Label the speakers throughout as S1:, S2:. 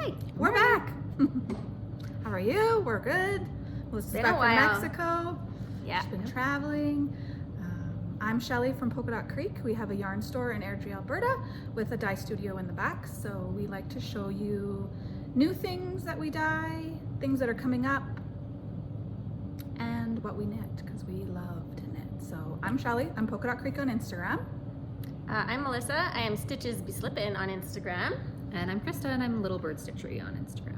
S1: Hi.
S2: We're back. How are you? We're good. Melissa's
S1: Been
S2: back
S1: a
S2: from
S1: while.
S2: Mexico.
S1: Yeah.
S2: She's been traveling. I'm Shelly from Polka Dot Creek. We have a yarn store in Airdrie, Alberta with a dye studio in the back. So we like to show you new things that we dye, things that are coming up, and what we knit because we love to knit. So I'm Shelly. I'm Polka Dot Creek on Instagram.
S1: I'm Melissa. I am Stitches Be Slippin' on Instagram.
S3: And I'm Krista, and I'm Little Bird Stitchery on Instagram.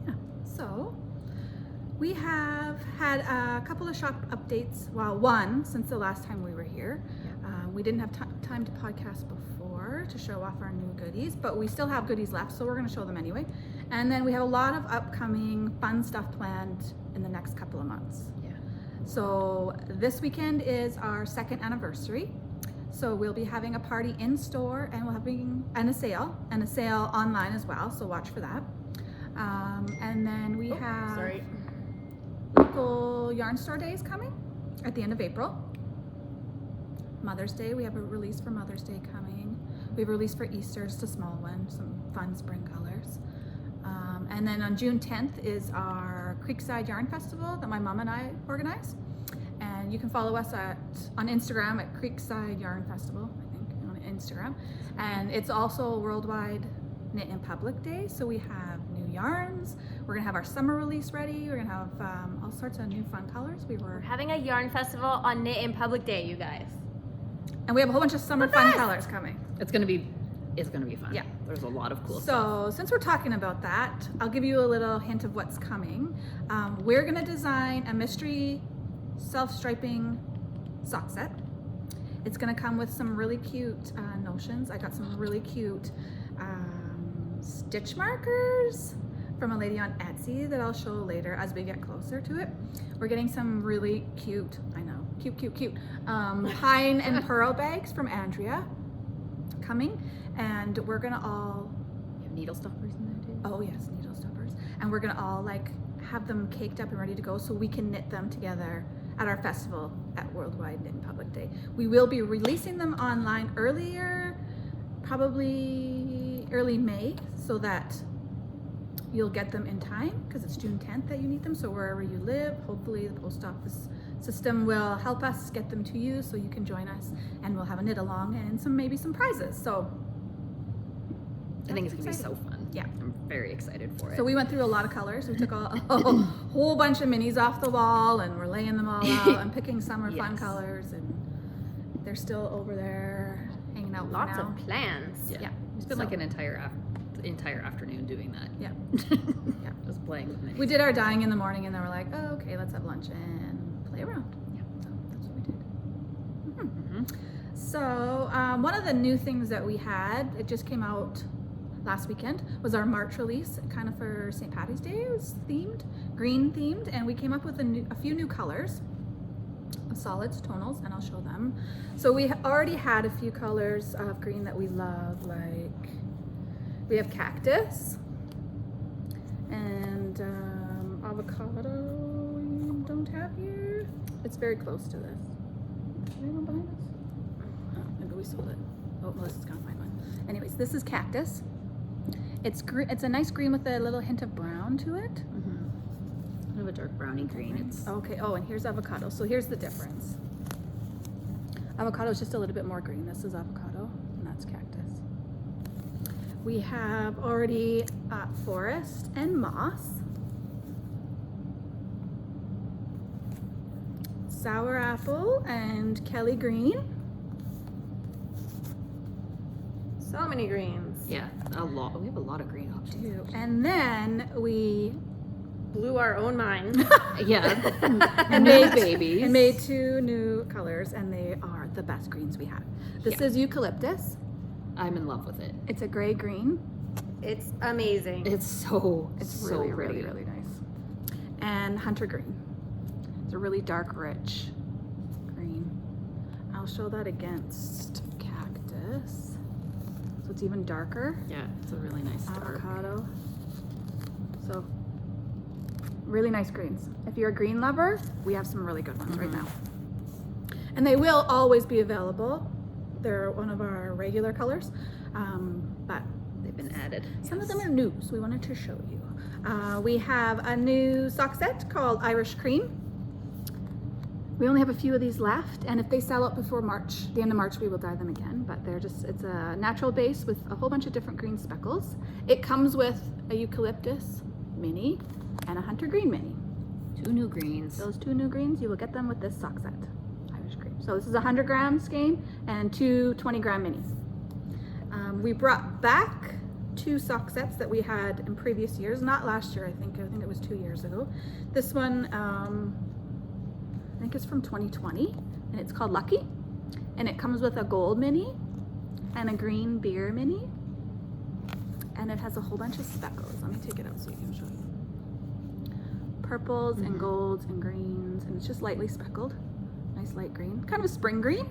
S2: Yeah. So we have had a couple of shop updates. Well, one since the last time we were here. We didn't have time to podcast before to show off our new goodies, but we still have goodies left, so we're going to show them anyway. And then we have a lot of upcoming fun stuff planned in the next couple of months.
S3: Yeah.
S2: So this weekend is our second anniversary. So we'll be having a party in store, and we'll having a sale online as well. So watch for that. And then we have local yarn store days coming at the end of April. Mother's Day, we have a release for Mother's Day coming. We have a release for Easter, just a small one, some fun spring colors. And then on June 10th is our Creekside Yarn Festival that my mom and I organize. And you can follow us on Instagram at Creekside Yarn Festival, I think, on Instagram. And it's also Worldwide Knit in Public Day, so we have new yarns. We're gonna have our summer release ready. We're gonna have all sorts of new fun colors.
S1: We're having a yarn festival on Knit in Public Day, you guys.
S2: And we have a whole bunch of summer fun colors coming.
S3: It's gonna be fun.
S2: Yeah.
S3: There's a lot of cool
S2: So
S3: stuff.
S2: since we're talking about that, I'll give you a little hint of what's coming. We're gonna design a mystery self-striping sock set. It's gonna come with some really cute notions. I got some really cute stitch markers from a lady on Etsy that I'll show later as we get closer to it. We're getting some really cute, I know, cute, pine and pearl bags from Andrea coming, and we're gonna all,
S3: You have needle stoppers in there too?
S2: oh yes, needle stoppers, and we're gonna all like have them caked up and ready to go so we can knit them together at our festival at Worldwide Knit in Public Day. We will be releasing them online earlier, probably early May, so that you'll get them in time because it's June 10th that you need them. So wherever you live, hopefully the post office system will help us get them to you so you can join us, and we'll have a knit along and maybe some prizes. So
S3: I think it's gonna be
S2: exciting.
S3: so fun.
S2: Yeah.
S3: I'm very excited for it.
S2: So we went through a lot of colors. We took a whole bunch of minis off the wall, and we're laying them all out and picking summer fun
S3: Yes.
S2: colors, and they're still over there hanging out for
S1: Lots
S2: now.
S1: of plans.
S3: yeah.
S2: Yeah.
S3: We spent like an entire afternoon doing that.
S2: Yeah. Yeah.
S3: Just playing with minis.
S2: We did our dyeing in the morning, and then we're like, oh, okay, let's have lunch and play around.
S3: Yeah.
S2: So that's what we did.
S3: Mhm.
S2: So one of the new things that we had, it just came out last weekend, was our March release, kind of for St. Patty's Day. It was themed, green themed, and we came up with a few new colors, solids, tonals, and I'll show them. So we already had a few colors of green that we love, like we have cactus and avocado. We don't have here. It's very close to this. Is there one behind us? Oh, maybe we sold it. Oh, Melissa's gonna find one. Anyways, this is cactus. It's green. It's a nice green with a little hint of brown to it.
S3: Kind of a dark browny green. It's
S2: Okay. Oh, and here's avocado. So here's the difference. Avocado is just a little bit more green. This is avocado, and that's cactus. We have already forest and moss, sour apple and Kelly green.
S1: So many greens.
S3: yeah, a lot. We have a lot of green options.
S2: And then we
S1: Blew our own minds.
S3: Yeah.
S2: and
S3: No
S2: made
S3: babies.
S2: and made two new colors, and they are the best greens we have. This
S3: Yeah.
S2: is eucalyptus.
S3: I'm in love with it.
S2: It's a gray green.
S1: It's amazing.
S3: It's so
S2: Really
S3: pretty.
S2: nice. And hunter green. It's a really dark, rich green. I'll show that against cactus. So it's even darker.
S3: Yeah, it's a really nice dark.
S2: Avocado. So really nice greens. If you're a green lover, we have some really good ones right now. And they will always be available. They're one of our regular colors, but
S3: They've been been added.
S2: Some of
S3: Yes.
S2: them are new, so we wanted to show you. We have a new sock set called Irish Cream. We only have a few of these left, and if they sell out before March, the end of March, we will dye them again. But it's a natural base with a whole bunch of different green speckles. It comes with a eucalyptus mini and a hunter green mini.
S3: 2 new greens.
S2: Those 2 new greens, you will get them with this sock set, Irish Cream. So this is a 100-gram skein and 2 20-gram minis. We brought back 2 sock sets that we had in previous years, not last year, I think it was 2 years ago. This one, I think it's from 2020, and it's called Lucky, and it comes with a gold mini and a green beer mini, and it has a whole bunch of speckles. Let me take it out so you can show you. Purples and golds and greens, and it's just lightly speckled. Nice light green, kind of a spring green.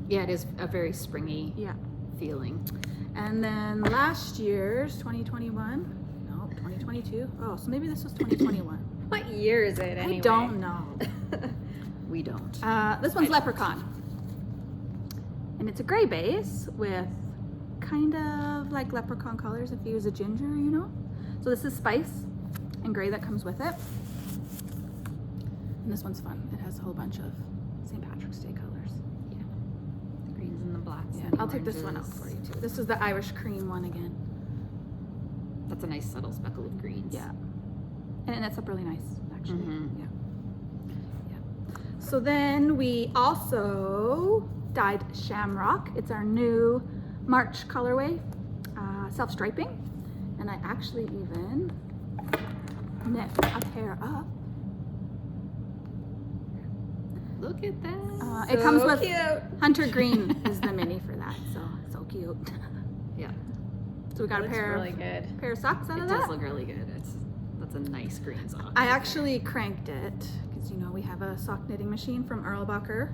S3: Yeah, it is a very springy
S2: Yeah.
S3: feeling.
S2: And then last year's 2021, no, 2022. Oh, so maybe this was 2021.
S1: What year is it anyway?
S2: I don't know.
S3: We don't.
S2: This one's Leprechaun. And it's a gray base with kind of like leprechaun colors if you use a ginger, you know? So this is spice and gray that comes with it. And this one's fun. It has a whole bunch of St. Patrick's Day colors.
S3: Yeah. The greens and the blacks.
S2: Yeah,
S3: and the
S2: I'll take this one out
S3: oranges.
S2: for you too. This is the Irish Cream one again.
S3: That's a nice subtle speckle of greens.
S2: Yeah. And it's up really nice, actually.
S3: Mhm.
S2: Yeah. Yeah. So then we also dyed Shamrock. It's our new March colorway, self-striping. And I actually even knit a pair up.
S3: Look at that.
S2: It comes with
S1: cute.
S2: Hunter Green is the mini for that, so cute.
S3: Yeah.
S2: So we got a
S1: Looks
S2: pair
S1: really good.
S2: pair of socks out
S3: It
S2: of
S3: does
S2: that.
S3: look really good. That's a nice green sock.
S2: I actually cranked it because you know we have a sock knitting machine from Erlbacher.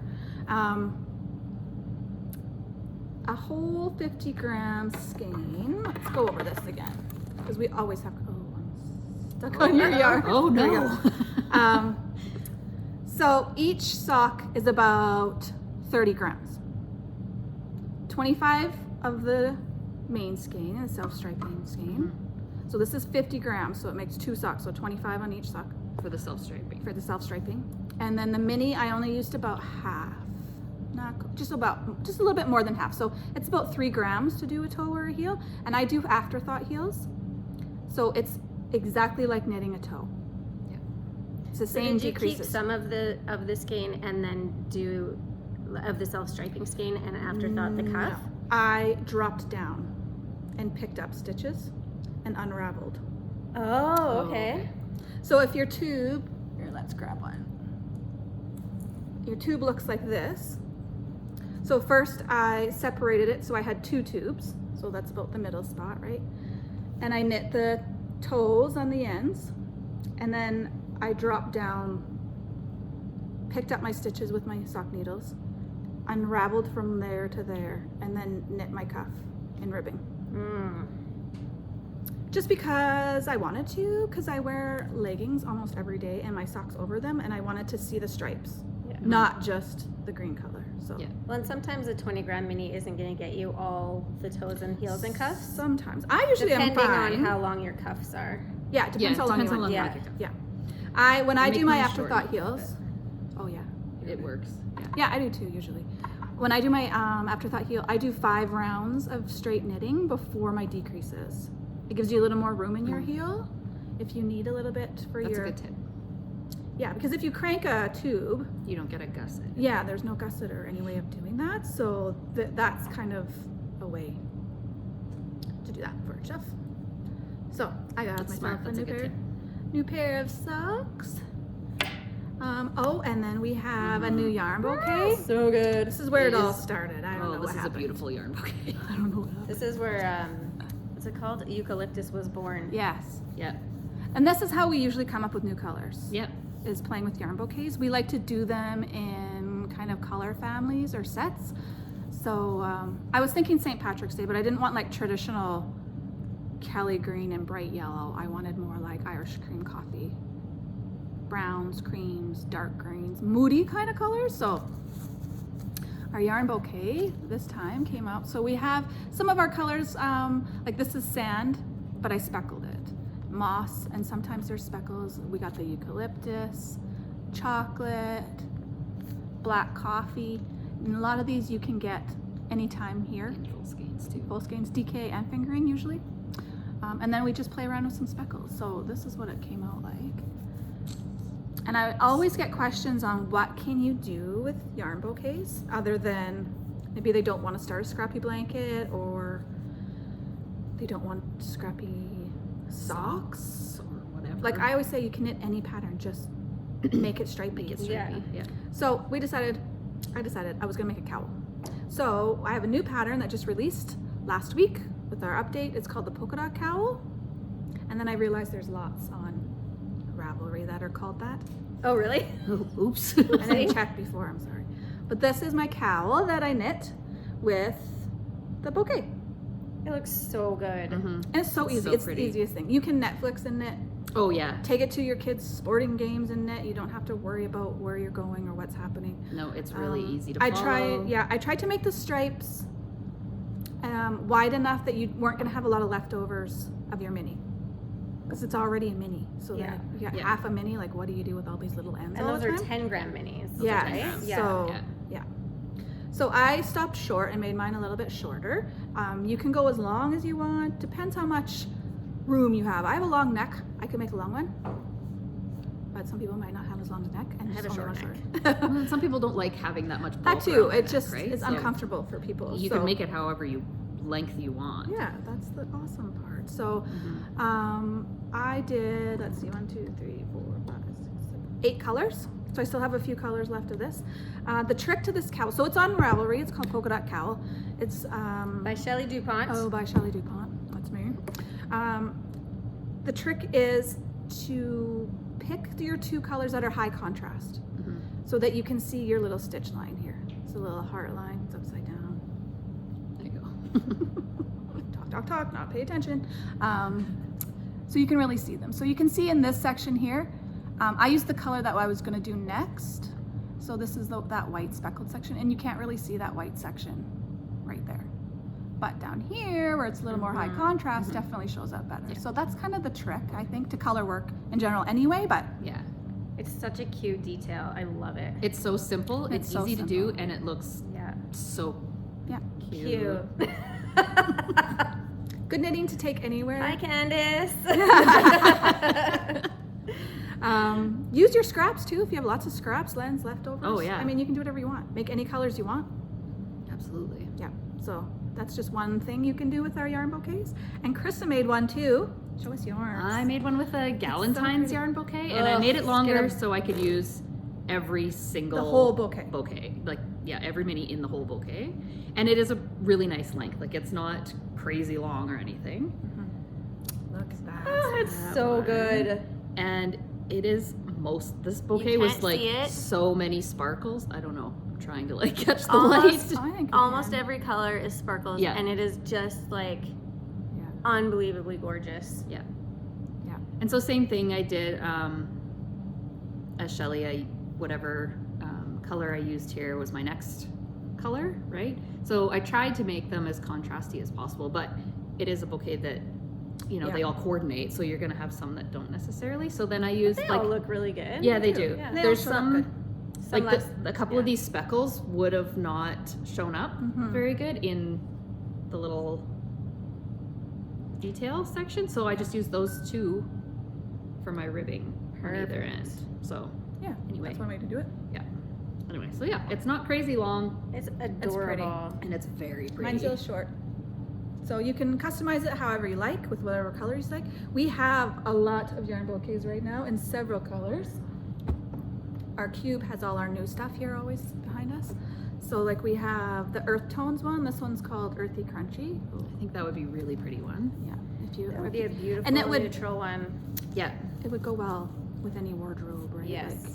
S2: A whole 50 gram skein. Let's go over this again because we always have. Oh, I'm stuck on your yarn.
S3: Oh
S2: There we
S3: no.
S2: go. So each sock is about 30 grams. 25 of the main skein, the self-striping skein. So this is 50 grams, so it makes 2 socks, so 25 on each sock
S3: For the self-striping.
S2: for the self-striping. And then the mini, I only used about half. Just a little bit more than half. So it's about 3 grams to do a toe or a heel. And I do afterthought heels. So it's exactly like knitting a toe.
S3: Yeah.
S2: It's the
S1: So
S2: same
S1: did you keep
S2: decreases.
S1: some of the skein and then do of the self-striping skein and afterthought the cuff?
S2: No. I dropped down and picked up stitches and unraveled.
S1: Oh,
S3: okay.
S2: So if your tube, here, let's grab one. Your tube looks like this. So first I separated it so I had 2 tubes. So that's about the middle spot, right? And I knit the toes on the ends. And then I dropped down, picked up my stitches with my sock needles, unraveled from there to there, and then knit my cuff in ribbing.
S1: Mm.
S2: Just because I wanted to, because I wear leggings almost every day and my socks over them, and I wanted to see the stripes,
S1: Yeah.
S2: not just the green color. So
S3: Yeah.
S1: Well, and sometimes a 20 gram mini isn't going to get you all the toes and heels and cuffs.
S2: sometimes I usually am
S1: Depending
S2: fine.
S1: on how long your cuffs are.
S2: Yeah, it depends how long you want.
S1: Yeah.
S3: like it.
S2: Yeah, when I
S3: Make
S2: do my
S3: mine
S2: afterthought
S3: short,
S2: heels. Oh yeah,
S3: It works. Yeah.
S2: yeah, I do too usually. When I do my afterthought heel, I do 5 rounds of straight knitting before my decreases. It gives you a little more room in your heel if you need a little bit for
S3: That's
S2: your.
S3: a good tip.
S2: Yeah, because if you crank a tube,
S3: You don't get a gusset.
S2: yeah, there's no gusset or any way of doing that. So that's kind of a way to do that for Jeff. So I got
S3: That's
S2: myself
S3: smart. That's
S2: a
S3: a good
S2: new pair of socks. Oh, and then we have a new yarn bouquet.
S1: So good.
S2: This is where it
S3: It
S2: all
S3: is-
S2: started. I don't know
S3: Oh,
S2: what
S3: this is a
S2: happened.
S3: beautiful yarn bouquet.
S2: I don't know what happened.
S1: This is where, what's it called? Eucalyptus was born.
S2: Yes.
S3: Yep.
S2: And this is how we usually come up with new colors.
S3: Yep.
S2: Is playing with yarn bouquets. We like to do them in kind of color families or sets. So I was thinking St. Patrick's Day, but I didn't want like traditional Kelly green and bright yellow. I wanted more like Irish cream coffee. Browns, creams, dark greens, moody kind of colors. So Our yarn bouquet this time came out. So we have some of our colors, like this is sand, but I speckled it. Moss, and sometimes there's speckles. We got the eucalyptus, chocolate, black coffee. And a lot of these you can get anytime here.
S3: And full skeins too.
S2: Full skeins, DK and fingering usually. And then we just play around with some speckles. So this is what it came out like. And I always get questions on what can you do with yarn bouquets other than maybe they don't want to start a scrappy blanket or they don't want scrappy socks.
S3: Or whatever.
S2: Like I always say, you can knit any pattern, just make it stripy.
S3: Make it stripy. Yeah.
S2: So I decided I was gonna make a cowl. So I have a new pattern that just released last week with our update. It's called the polka dot cowl. And then I realized there's lots on Ravelry that are called that.
S1: Oh, really?
S3: Oh, oops.
S2: I didn't check before, I'm sorry. But this is my cowl that I knit with the bouquet.
S1: It looks so good.
S3: Mhm.
S2: And it's so
S3: It's
S2: easy.
S3: so
S2: It's
S3: pretty.
S2: the easiest thing. You can Netflix and knit.
S3: Oh yeah.
S2: Take it to your kids' sporting games and knit. You don't have to worry about where you're going or what's happening.
S3: No, it's really easy to
S2: I
S3: follow.
S2: tried to make the stripes wide enough that you weren't going to have a lot of leftovers of your mini. Because it's already a mini. So
S1: Yeah.
S2: then you got
S3: Yeah.
S2: half a mini, like what do you do with all these little ends
S1: And
S2: all
S1: those
S2: the
S1: are
S2: time?
S1: 10-gram minis.
S3: Those are
S2: Yeah,
S3: 10 grams.
S2: so
S3: Yeah.
S2: So I stopped short and made mine a little bit shorter. You can go as long as you want. Depends how much room you have. I have a long neck. I could make a long one. But some people might not have as long a neck. And
S1: I have
S2: just
S1: a
S2: only
S1: short
S2: one
S1: neck.
S3: Well, and some people don't like having that much.
S2: That
S3: bulk
S2: too.
S3: around
S2: It
S3: the
S2: just
S3: neck, right?
S2: is
S3: So
S2: uncomfortable for people.
S3: You
S2: so,
S3: can make it however length you want.
S2: Yeah, that's the awesome part. So
S3: Mhm.
S2: I did, let's see, 1, 2, 3, 4, 5, 6, 7, 8 colors. So I still have a few colors left of this. The trick to this cowl, so it's on Ravelry. It's called Polka Dot Cowl. It's
S1: By Shelley DuPont.
S2: by Shelley DuPont. That's me. The trick is to pick your 2 colors that are high contrast
S3: Mhm.
S2: so that you can see your little stitch line here. It's a little heart line. It's upside down.
S3: There you go.
S2: Talk, not pay attention. So you can really see them. So you can see in this section here, I used the color that I was gonna do next. So this is that white speckled section, and you can't really see that white section right there. But down here, where it's a little more high contrast, definitely shows up better.
S3: Yeah.
S2: So that's kind of the trick, I think, to color work in general anyway, but
S3: Yeah.
S1: It's such a cute detail. I love it.
S3: It's so simple. It's
S2: so
S3: easy to do,
S2: simple.
S3: and it looks
S1: Yeah.
S3: so
S2: yeah.
S1: Cute.
S2: Good knitting to take anywhere.
S1: Hi, Candace.
S2: Use your scraps too. If you have lots of scraps, lens, leftovers.
S3: Oh, yeah.
S2: I mean, you can do whatever you want. Make any colors you want.
S3: Absolutely.
S2: Yeah. So that's just one thing you can do with our yarn bouquets. And Krista made one too. Show us yours.
S3: I made one with a Galentine's
S2: pretty.
S3: yarn bouquet, and I
S2: Ugh,
S3: made it longer
S2: get 'em.
S3: so I could use every single
S2: The whole bouquet.
S3: Like every mini in the whole bouquet, and it is a really nice length. Like it's not crazy long or anything,
S2: Look at that.
S1: Oh, it's so good.
S3: and it is this bouquet was
S1: can't
S3: like
S1: see it.
S3: so many sparkles. I don't know. I'm trying to like catch the
S1: Almost-
S3: light.
S2: I think you
S1: Almost
S2: can.
S1: every color is sparkles,
S3: Yeah.
S1: and it is just like
S2: Yeah.
S1: unbelievably gorgeous.
S3: Yeah.
S2: Yeah.
S3: And so same thing I did as Shelley, whatever color I used here was my next color, right? So I tried to make them as contrasty as possible, but it is a bouquet that,
S2: Yeah.
S3: they all coordinate, so you're gonna have some that don't necessarily. So then I used
S1: They
S3: like,
S1: all look really good.
S3: yeah, they do.
S1: Yeah.
S2: They all
S3: There's
S2: show up
S3: some,
S2: good.
S1: Some
S3: like
S1: less-
S3: a couple of these speckles would have not shown up
S2: Mhm.
S3: very good in the little detail section. So I just used those 2 for my ribbing on either
S1: Perfect.
S3: end. So
S2: Yeah.
S3: Anyway.
S2: That's one way to do it.
S3: anyway, so yeah, it's not crazy long
S1: It's
S2: pretty.
S1: adorable.
S3: and it's very pretty.
S2: Mine's real short. So you can customize it however you like with whatever colors you like. We have a lot of yarn bouquets right now in several colors. Our cube has all our new stuff here always behind us. So like we have the earth tones one. This one's called Earthy Crunchy.
S3: I think that would be a really pretty one.
S2: Yeah, if you,
S1: That would be a beautiful
S2: And it would-
S1: neutral one.
S3: Yeah,
S2: it would go well with any wardrobe, right?
S1: Yes.
S2: Like,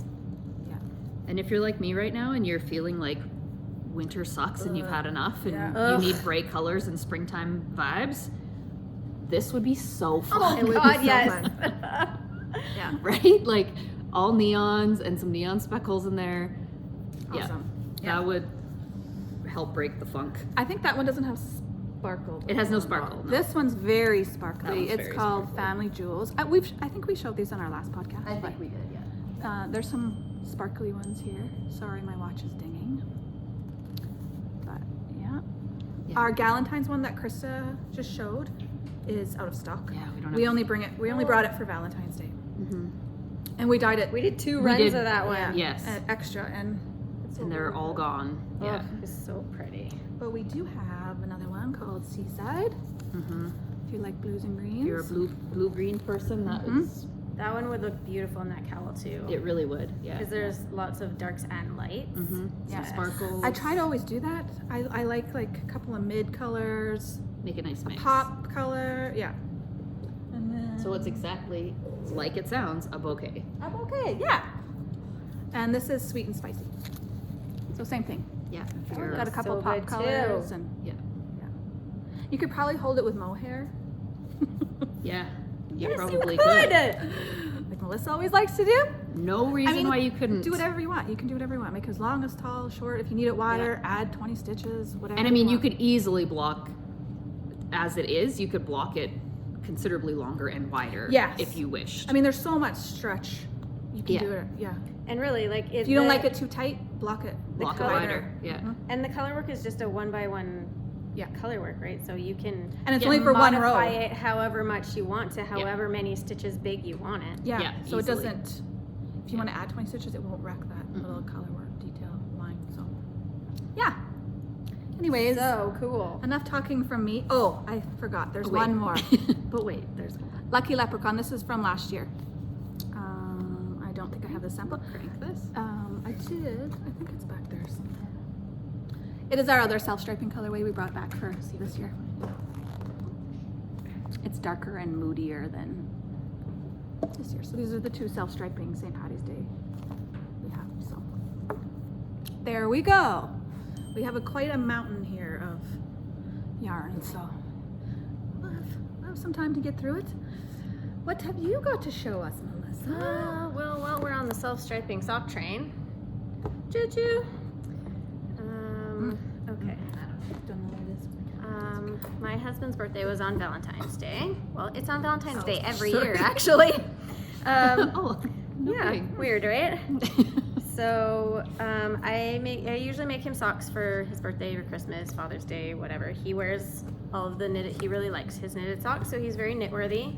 S3: and if you're like me right now and you're feeling like winter sucks and you've
S2: Ugh.
S3: had enough and
S2: Yeah.
S1: Ugh.
S3: you need bright colors and springtime vibes, this would be so fun.
S2: it would be
S1: God,
S2: so
S1: yes.
S2: fun. Yeah.
S3: Right? Like all neons and some neon speckles in there.
S2: Awesome.
S3: Yeah, that would help break the funk.
S2: I think that one doesn't have sparkle.
S3: It has no sparkle. No.
S2: This one's very
S3: That
S2: sparkly.
S3: one's
S2: It's
S3: very
S2: called
S3: sparkly.
S2: Family Jewels. I think we showed these on our last podcast. but,
S3: we did, yeah.
S2: there's some sparkly ones here. Sorry, my watch is dinging. But yeah.
S3: Yeah.
S2: Our Galentine's one that Krista just showed is out of stock.
S3: Yeah, we don't
S2: We
S3: have-
S2: only brought it for Valentine's Day.
S3: Mhm.
S2: And we dyed it
S1: We did 2
S3: We
S1: runs
S3: did-
S1: of that one.
S2: yeah,
S3: Yes.
S2: extra and
S3: And they're all gone. Yeah.
S1: Oh, it's so pretty.
S2: but we do have another one called Seaside.
S3: Mm-hmm.
S2: If you like blues and greens.
S3: If you're a blue-green person, that
S2: Mhm.
S3: is,
S1: That one would look beautiful in that cowl too.
S3: it really would. Yeah.
S1: Because there's lots of darks and lights.
S3: Mm-hmm.
S2: Yeah.
S3: Some sparkles.
S2: I try to always do that. I like a couple of mid colors,
S3: Make a nice mix.
S2: pop color, yeah. And then
S3: So it's exactly like it sounds, a bouquet.
S2: I'm okay, yeah. And this is sweet and spicy. So same thing.
S3: Yeah.
S1: Oh,
S3: You're-
S2: Got a couple
S1: so
S2: pop
S1: good,
S2: colors
S1: too.
S2: and
S3: Yeah.
S2: you could probably hold it with mohair.
S3: Yeah. You
S2: Yes,
S3: probably
S2: you could.
S3: could.
S2: Like Melissa always likes to do.
S3: No reason
S2: mean,
S3: why you couldn't.
S2: Do whatever you want. You can do whatever you want. Make it as long as tall, short. If you need it wider, add 20 stitches, whatever.
S3: And I mean, you
S2: want.
S3: could easily block, as it is, you could block it considerably longer and wider
S2: Yes.
S3: if you wished.
S2: I mean, there's so much stretch. You can
S3: Yeah.
S2: do it. Yeah.
S1: And really, like
S2: If you don't like it too tight, block it.
S3: block it
S1: color-
S3: wider. Yeah.
S2: Mhm.
S1: And the color work is just a 1x1
S2: Yeah.
S1: color work, right? So you can
S2: And it's
S1: you
S2: only
S1: can
S2: for one row.
S1: modify it however much you want to, however many stitches big you want it.
S2: Yeah.
S3: Yeah,
S2: So it
S3: easily.
S2: doesn't. If you want to add 20 stitches, it won't wreck that
S3: Mhm.
S2: little color work detail line. So, yeah. Anyways,
S1: So cool.
S2: enough talking from me. Oh, I forgot. There's
S3: Oh, wait.
S2: one more.
S3: But wait, there's one.
S2: Lucky Leprechaun. This is from last year. I don't think I have the sample.
S3: Crank this.
S2: I did. I think it's back there somewhere. It is our other self-striping colorway we brought back for this year. It's darker and moodier than this year. So these are the 2 self-striping St. Patty's Day we have. So there we go. We have quite a mountain here of yarn. So we'll have some time to get through it. What have you got to show us, Melissa?
S1: Well, while we're on the self-striping sock train, choo-choo. Okay.
S2: Don't know what it is.
S1: My husband's birthday was on Valentine's Day. Well, it's on Valentine's
S2: Oh,
S1: Day every
S2: sorry.
S1: year, actually.
S3: Oh, no
S1: Yeah,
S3: kidding.
S1: weird, right? So I usually make him socks for his birthday or Christmas, Father's Day, whatever. He wears all of the knitted. He really likes his knitted socks, so he's very knit worthy.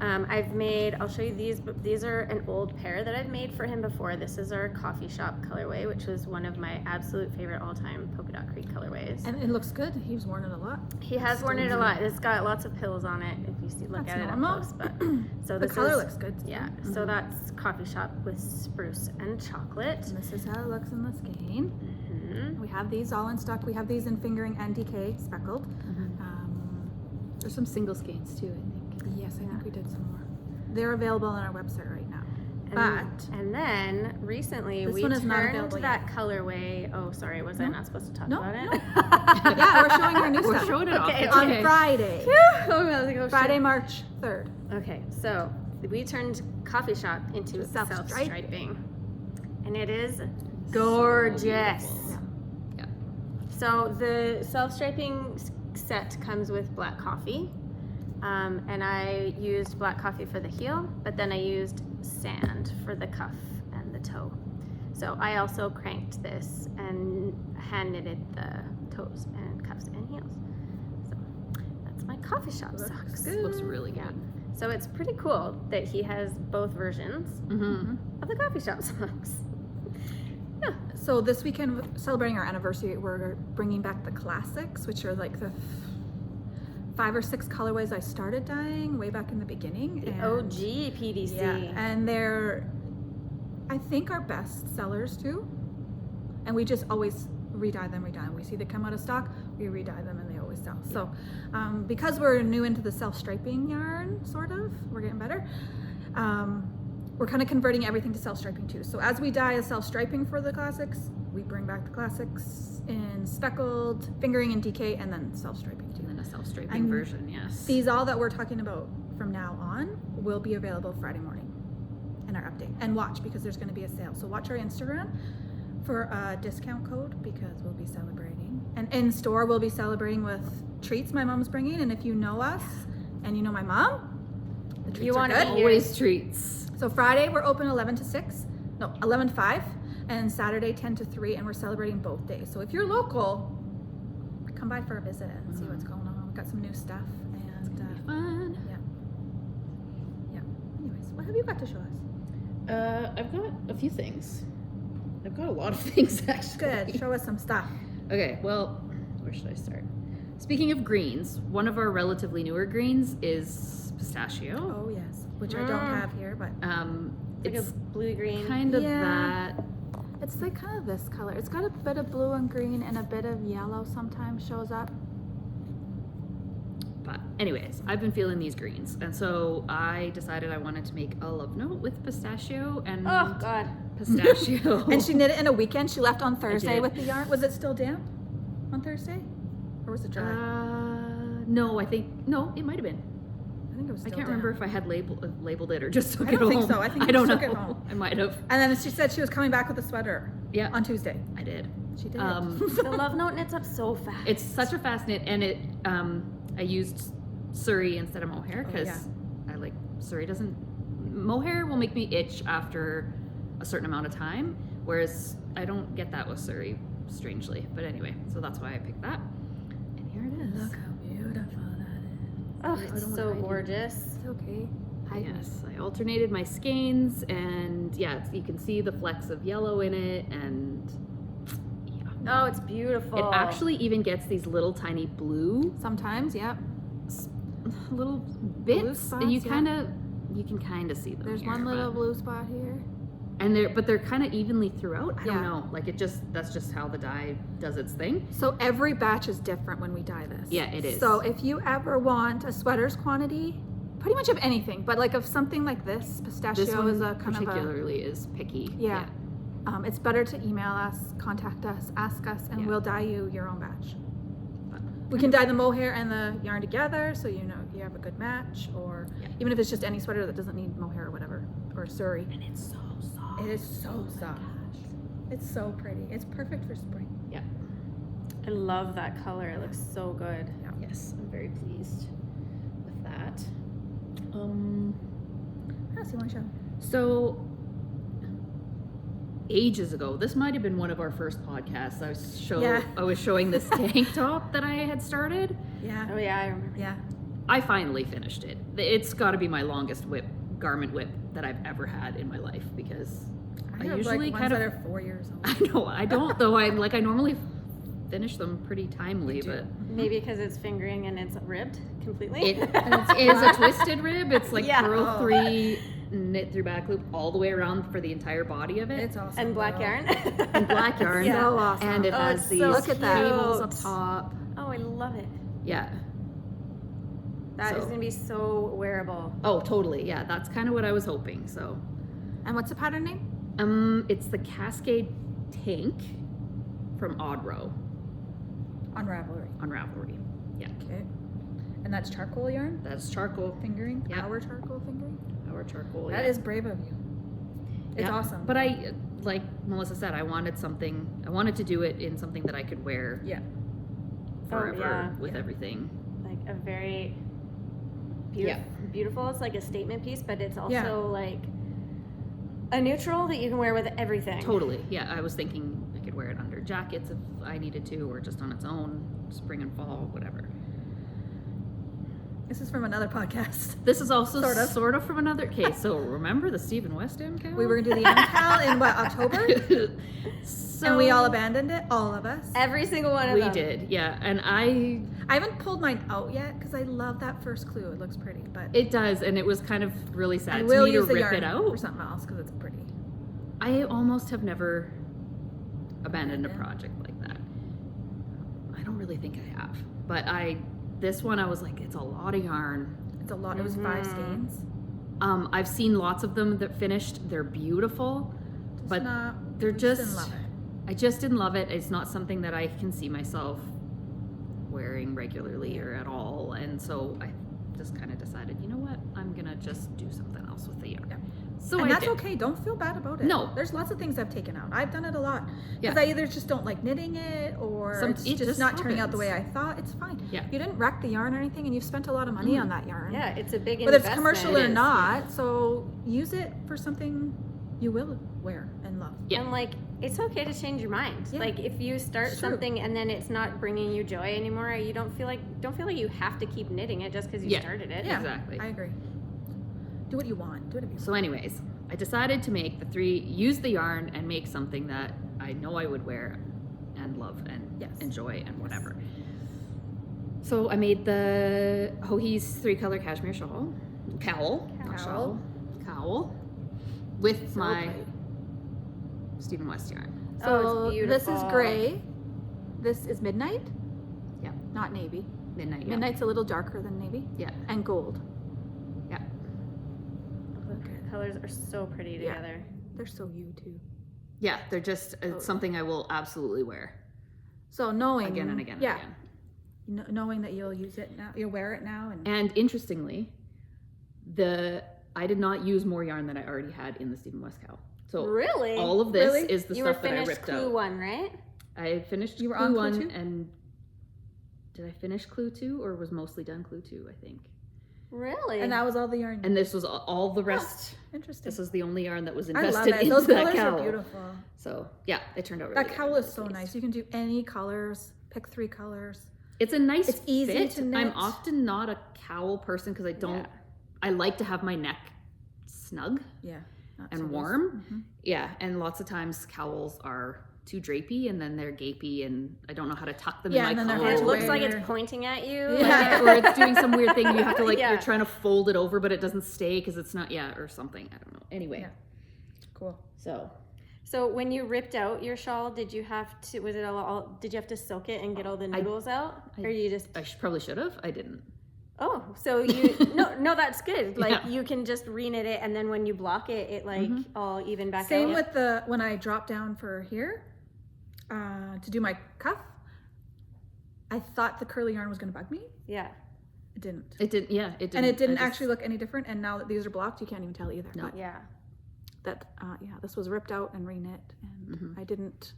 S1: I'll show you these, but these are an old pair that I've made for him before. This is our coffee shop colorway, which was one of my absolute favorite all-time Polka Dot Creek colorways.
S2: And it looks good. He's worn it a lot.
S1: He has worn it a lot. It's got lots of pills on it if you look
S2: That's
S1: at it up
S2: normal.
S1: close. But so
S2: The
S1: this
S2: color
S1: is,
S2: looks good.
S1: yeah. So that's coffee shop with spruce and chocolate.
S2: And this is how it looks in the skein.
S1: Mhm.
S2: We have these all in stock. We have these in fingering and DK speckled.
S3: There's some single skeins too, I think.
S2: Yes, I think we did some more. They're available on our website right now.
S1: And then recently
S2: This
S1: we
S2: one is not
S1: turned
S2: available
S1: that colorway. Oh, sorry, was I
S2: No.
S1: not supposed to talk
S2: No,
S1: about it?
S2: no. Yeah, we're showing our new
S3: We're
S2: stuff.
S3: showing it off.
S1: Okay,
S3: It's
S2: on
S3: okay.
S2: Friday.
S1: Oh, I was like, oh, shit.
S2: Friday, March 3rd.
S1: Okay, so we turned coffee shop into
S2: To self-striping.
S1: self-striping, and it is gorgeous.
S3: beautiful. Yeah.
S1: So the self-striping set comes with black coffee, and I used black coffee for the heel, but then I used sand for the cuff and the toe. So I also cranked this and hand knitted the toes and cuffs and heels. So that's my coffee shop
S2: Looks
S1: socks.
S2: good.
S3: Looks really
S1: Yeah.
S3: good.
S1: So it's pretty cool that he has both versions
S3: Mm-hmm.
S1: of the coffee shop socks. Yeah.
S2: So this weekend, celebrating our anniversary, we're bringing back the classics, which are like the 5 or 6 colorways I started dyeing way back in the beginning.
S1: The
S2: and-
S1: OG PDC.
S2: Yeah, and they're, I think, our best sellers too. And we just always re-dye them. We see they come out of stock, we re-dye them, and they always sell. So, because we're new into the self-striping yarn, sort of, we're getting better. We're kind of converting everything to self-striping too. So as we dye a self-striping for the classics, we bring back the classics in speckled, fingering, and DK, and then self-striping too.
S3: And then a self-striping
S2: And
S3: version, yes.
S2: These all that we're talking about from now on will be available Friday morning in our update. And watch, because there's going to be a sale. So watch our Instagram for a discount code, because we'll be celebrating And in store, we'll be celebrating with treats my mom's bringing. And if you know us and you know my mom, the treats
S1: You
S2: are
S1: wanna
S2: good.
S1: be here.
S3: Always treats.
S2: So Friday, we're open 11 to 6. No, 11 to 5. And Saturday, 10 to 3. And we're celebrating both days. So if you're local, come by for a visit and see what's going on. We've got some new stuff. And
S3: Fun.
S2: yeah. Anyways, what have you got to show us?
S3: I've got a few things. I've got a lot of things actually.
S2: Good. Show us some stuff.
S3: Okay, well, where should I start? Speaking of greens, one of our relatively newer greens is pistachio.
S2: Oh, yes. Which I don't have here, but
S1: Like
S3: It's
S1: a blue green.
S3: kind of
S2: Yeah.
S3: that.
S2: it's like kind of this color. It's got a bit of blue and green and a bit of yellow sometimes shows up.
S3: But anyways, I've been feeling these greens, and so I decided I wanted to make a love note with pistachio and
S1: Oh God.
S3: pistachio.
S2: And she knit it in a weekend. She left on Thursday
S3: did.
S2: with the yarn. Was it still damp on Thursday? Or was it dry?
S3: No, I think no, it might have been.
S2: I think it was
S3: I
S2: still
S3: can't
S2: damp.
S3: remember if I had labeled it or just took
S2: I
S3: it
S2: don't
S3: home.
S2: think so. I think
S3: I
S2: you
S3: don't
S2: just
S3: know.
S2: took it home.
S3: I might have.
S2: And then she said she was coming back with a sweater
S3: Yeah,
S2: on Tuesday.
S3: I did.
S2: She did.
S1: The love note knits up so fast.
S3: It's such a fast knit, and it. I used Surrey instead of mohair
S2: Oh,
S3: because
S2: yeah.
S3: I like Surrey doesn't. Mohair will make me itch after a certain amount of time, whereas I don't get that with Surrey, strangely. But anyway, so that's why I picked that. And here it is.
S2: Look how beautiful that is.
S1: Oh,
S3: I
S1: it's
S3: don't
S1: so
S3: wanna hide you.
S1: gorgeous.
S2: It's okay. Hide me.
S3: Yes, I alternated my skeins, and yeah, you can see the flecks of yellow in it, and yeah.
S1: Oh, it's beautiful.
S3: It actually even gets these little tiny blue
S2: Sometimes, yep.
S3: little bits, and you
S2: spots,
S3: kind of you can kind of see them.
S2: There's
S3: here,
S2: one little
S3: but-
S2: blue spot here.
S3: and they're kind of evenly throughout. I don't
S2: Yeah.
S3: know, like that's just how the dye does its thing.
S2: So every batch is different when we dye this.
S3: Yeah, it is.
S2: So if you ever want a sweater's quantity, pretty much of anything, but like of something like this, pistachio
S3: This one
S2: is a kind of a,
S3: particularly is picky.
S2: Yeah. it's better to email us, contact us, ask us, and
S3: Yeah.
S2: we'll dye you your own batch.
S3: But-
S2: We can dye the mohair and the yarn together, so you know you have a good match, or
S3: Yeah.
S2: even if it's just any sweater that doesn't need mohair or whatever, or Surrey.
S3: And it's so soft.
S2: It is so
S3: Oh my
S2: soft.
S3: gosh.
S2: It's so pretty. It's perfect for spring.
S3: Yeah.
S1: I love that color. It looks so good.
S3: Yes, I'm very pleased with that.
S2: What else you want to show?
S3: So ages ago, this might have been one of our first podcasts.
S2: Yeah.
S3: I was showing this tank top that I had started.
S2: Yeah.
S1: Oh yeah, I remember.
S2: Yeah.
S3: I finally finished it. It's got to be my longest garment whip that I've ever had in my life, because I
S2: have
S3: usually
S2: like ones
S3: kind of
S2: that are 4 years old.
S3: I know I don't though. I normally finish them pretty timely, but
S1: Maybe because it's fingering and it's ribbed completely.
S3: it is a twisted rib. It's like
S1: Yeah.
S3: purl
S2: Oh.
S3: 3 knit through back loop all the way around for the entire body of it.
S2: It's awesome.
S1: and black
S2: though.
S1: yarn.
S3: And black yarn.
S1: Yeah.
S2: So awesome.
S3: And it
S1: Oh,
S3: has
S1: it's
S3: these
S1: so
S2: Look at that.
S3: cables up
S1: cute.
S3: top.
S1: Oh, I love it.
S3: Yeah.
S1: That is
S3: So-
S1: gonna be so wearable.
S3: Oh, totally. Yeah, that's kind of what I was hoping. So,
S2: And what's the pattern name?
S3: it's the Cascade Tank from Odd Row
S2: On Ravelry.
S3: on Ravelry. Yeah,
S2: Okay. And that's charcoal yarn?
S3: that's charcoal.
S2: Fingering?
S3: Yeah.
S2: Our charcoal fingering?
S3: Our charcoal.
S2: That
S3: yeah.
S2: is brave of you. It's
S3: Yeah.
S2: awesome.
S3: But I, like Melissa said, I wanted to do it in something that I could wear
S2: yeah.
S3: forever
S1: yeah.
S3: with
S2: Yeah.
S3: everything.
S1: Like a very
S3: Yeah.
S1: beautiful. It's like a statement piece, but it's also
S2: Yeah.
S1: like a neutral that you can wear with everything.
S3: Totally. Yeah, I was thinking I could wear it under jackets if I needed to, or just on its own, spring and fall, whatever.
S2: This is from another podcast.
S3: This is also
S2: Sort of.
S3: from another case. So remember the Stephen West MCAL?
S2: We were going to do the MCAL in what, October?
S3: So
S2: And we all abandoned it, all of us.
S1: Every single one of
S3: we
S1: them.
S3: did, yeah. And I
S2: I haven't pulled mine out yet because I love that first clue. It looks pretty, but
S3: it does, and it was kind of really
S2: I
S3: sad to
S2: will
S3: me to
S2: use the
S3: rip
S2: yarn
S3: it out.
S2: for something else because it's pretty.
S3: I almost have never abandoned a
S2: Abandoned?
S3: project like that. I don't really think I have, but this one I was like, it's a lot of yarn.
S2: It's a lot. It was 5
S1: Mhm.
S2: skeins.
S3: I've seen lots of them that finished. They're beautiful,
S2: Just
S3: but
S2: not,
S3: they're
S2: we
S3: just.
S2: didn't love it.
S3: I just didn't love it. It's not something that I can see myself wearing regularly or at all, and so I just kind of decided, you know what, I'm gonna just do something else with the yarn.
S2: Yeah.
S3: So
S2: And
S3: I
S2: that's
S3: did.
S2: okay. Don't feel bad about it.
S3: No.
S2: There's lots of things I've taken out. I've done it a lot. Because
S3: Yeah.
S2: I either just don't like knitting it or
S3: Some-
S2: it's
S3: it
S2: just
S3: just
S2: not turning out the way
S3: happens.
S2: I thought. It's fine.
S3: Yeah.
S2: You didn't wreck the yarn or anything, and you've spent a lot of money on that yarn.
S1: Yeah, it's a big
S2: Whether it's
S1: investment.
S2: commercial
S3: It
S2: or
S3: is,
S2: not, so use it for something you will wear and love.
S3: Yeah.
S1: And like, it's okay to change your mind.
S2: Yeah.
S1: Like, if you start
S2: It's true.
S1: something and then it's not bringing you joy anymore, you don't feel like you have to keep knitting it just because you
S3: Yeah.
S1: started it.
S2: Yeah,
S3: Exactly.
S2: I agree. Do what you want. Do whatever you want.
S3: So anyways, I decided to use the yarn and make something that I know I would wear and love and
S2: Yes.
S3: enjoy and whatever. So I made the Hohi's 3-color cashmere cowl, not shawl, cowl, with
S2: So
S3: my
S2: pretty.
S3: Stephen West yarn.
S1: Oh,
S2: So
S1: it's
S2: this is
S1: beautiful.
S2: gray. This is midnight.
S3: Yeah.
S2: Not navy.
S3: Midnight. Yeah.
S2: Midnight's a little darker than navy.
S3: Yeah.
S2: And gold.
S3: Yeah.
S1: The colors are so pretty
S2: Yeah.
S1: together.
S2: They're so you too.
S3: Yeah. They're just
S2: Oh.
S3: something I will absolutely wear
S2: So knowing
S3: again and again
S2: yeah,
S3: and again.
S2: knowing that you'll use it now, you'll wear it now, and
S3: And interestingly, I did not use more yarn than I already had in the Stephen West cowl. So
S1: Really?
S3: all of this
S2: Really?
S3: is the
S1: you were
S3: stuff that I
S1: finished
S3: ripped
S1: Clue
S3: out.
S1: 1, right?
S3: I finished
S2: You were
S3: Clue
S2: on Clue
S3: 1
S2: 2?
S3: and did I finish Clue 2 or was mostly done Clue 2, I think.
S1: Really?
S2: and that was all the yarn.
S3: And this was all the rest.
S2: Interesting.
S3: This is the only yarn that was
S2: I love
S3: invested
S2: it.
S3: into
S2: Those
S3: that
S2: colors
S3: cowl.
S2: are beautiful.
S3: So yeah, it turned out really
S2: That
S3: good.
S2: cowl is so
S3: Pleased.
S2: nice. You can do any colors. Pick 3 colors.
S3: It's a nice
S2: It's easy
S3: fit.
S2: to knit.
S3: I'm often not a cowl person because I don't.
S1: Yeah.
S3: I like to have my neck snug
S2: Yeah. not
S3: and
S2: so loose.
S3: warm.
S2: Mhm.
S3: Yeah, and lots of times cowls are too drapey and then they're gapey and I don't know how to tuck them
S2: Yeah,
S3: in
S2: and
S3: my
S2: then
S3: collar.
S2: they're
S1: it looks like
S2: Where-
S1: it's pointing at you.
S2: Yeah.
S3: or it's doing some weird thing. You have to
S1: Yeah.
S3: you're trying to fold it over, but it doesn't stay because it's not or something. I don't know. Anyway,
S2: Yeah. Cool.
S3: so
S1: So when you ripped out your shawl, did you have to? Was it did you have to silk it and get all the noodles out, or you just?
S3: I probably should have. I didn't.
S1: Oh, so you no, that's good. Like
S3: Yeah.
S1: you can just reknit it, and then when you block it, it like all even back
S2: Same
S1: out.
S2: with when I dropped down for here to do my cuff. I thought the curly yarn was going to bug me.
S1: Yeah.
S2: It didn't.
S3: It didn't. Yeah, it didn't.
S2: And it didn't
S3: I just-
S2: actually look any different. And now that these are blocked, you can't even tell either.
S3: No.
S2: But
S1: Yeah.
S2: this was ripped out and reknit, and
S3: Mhm.
S2: I didn't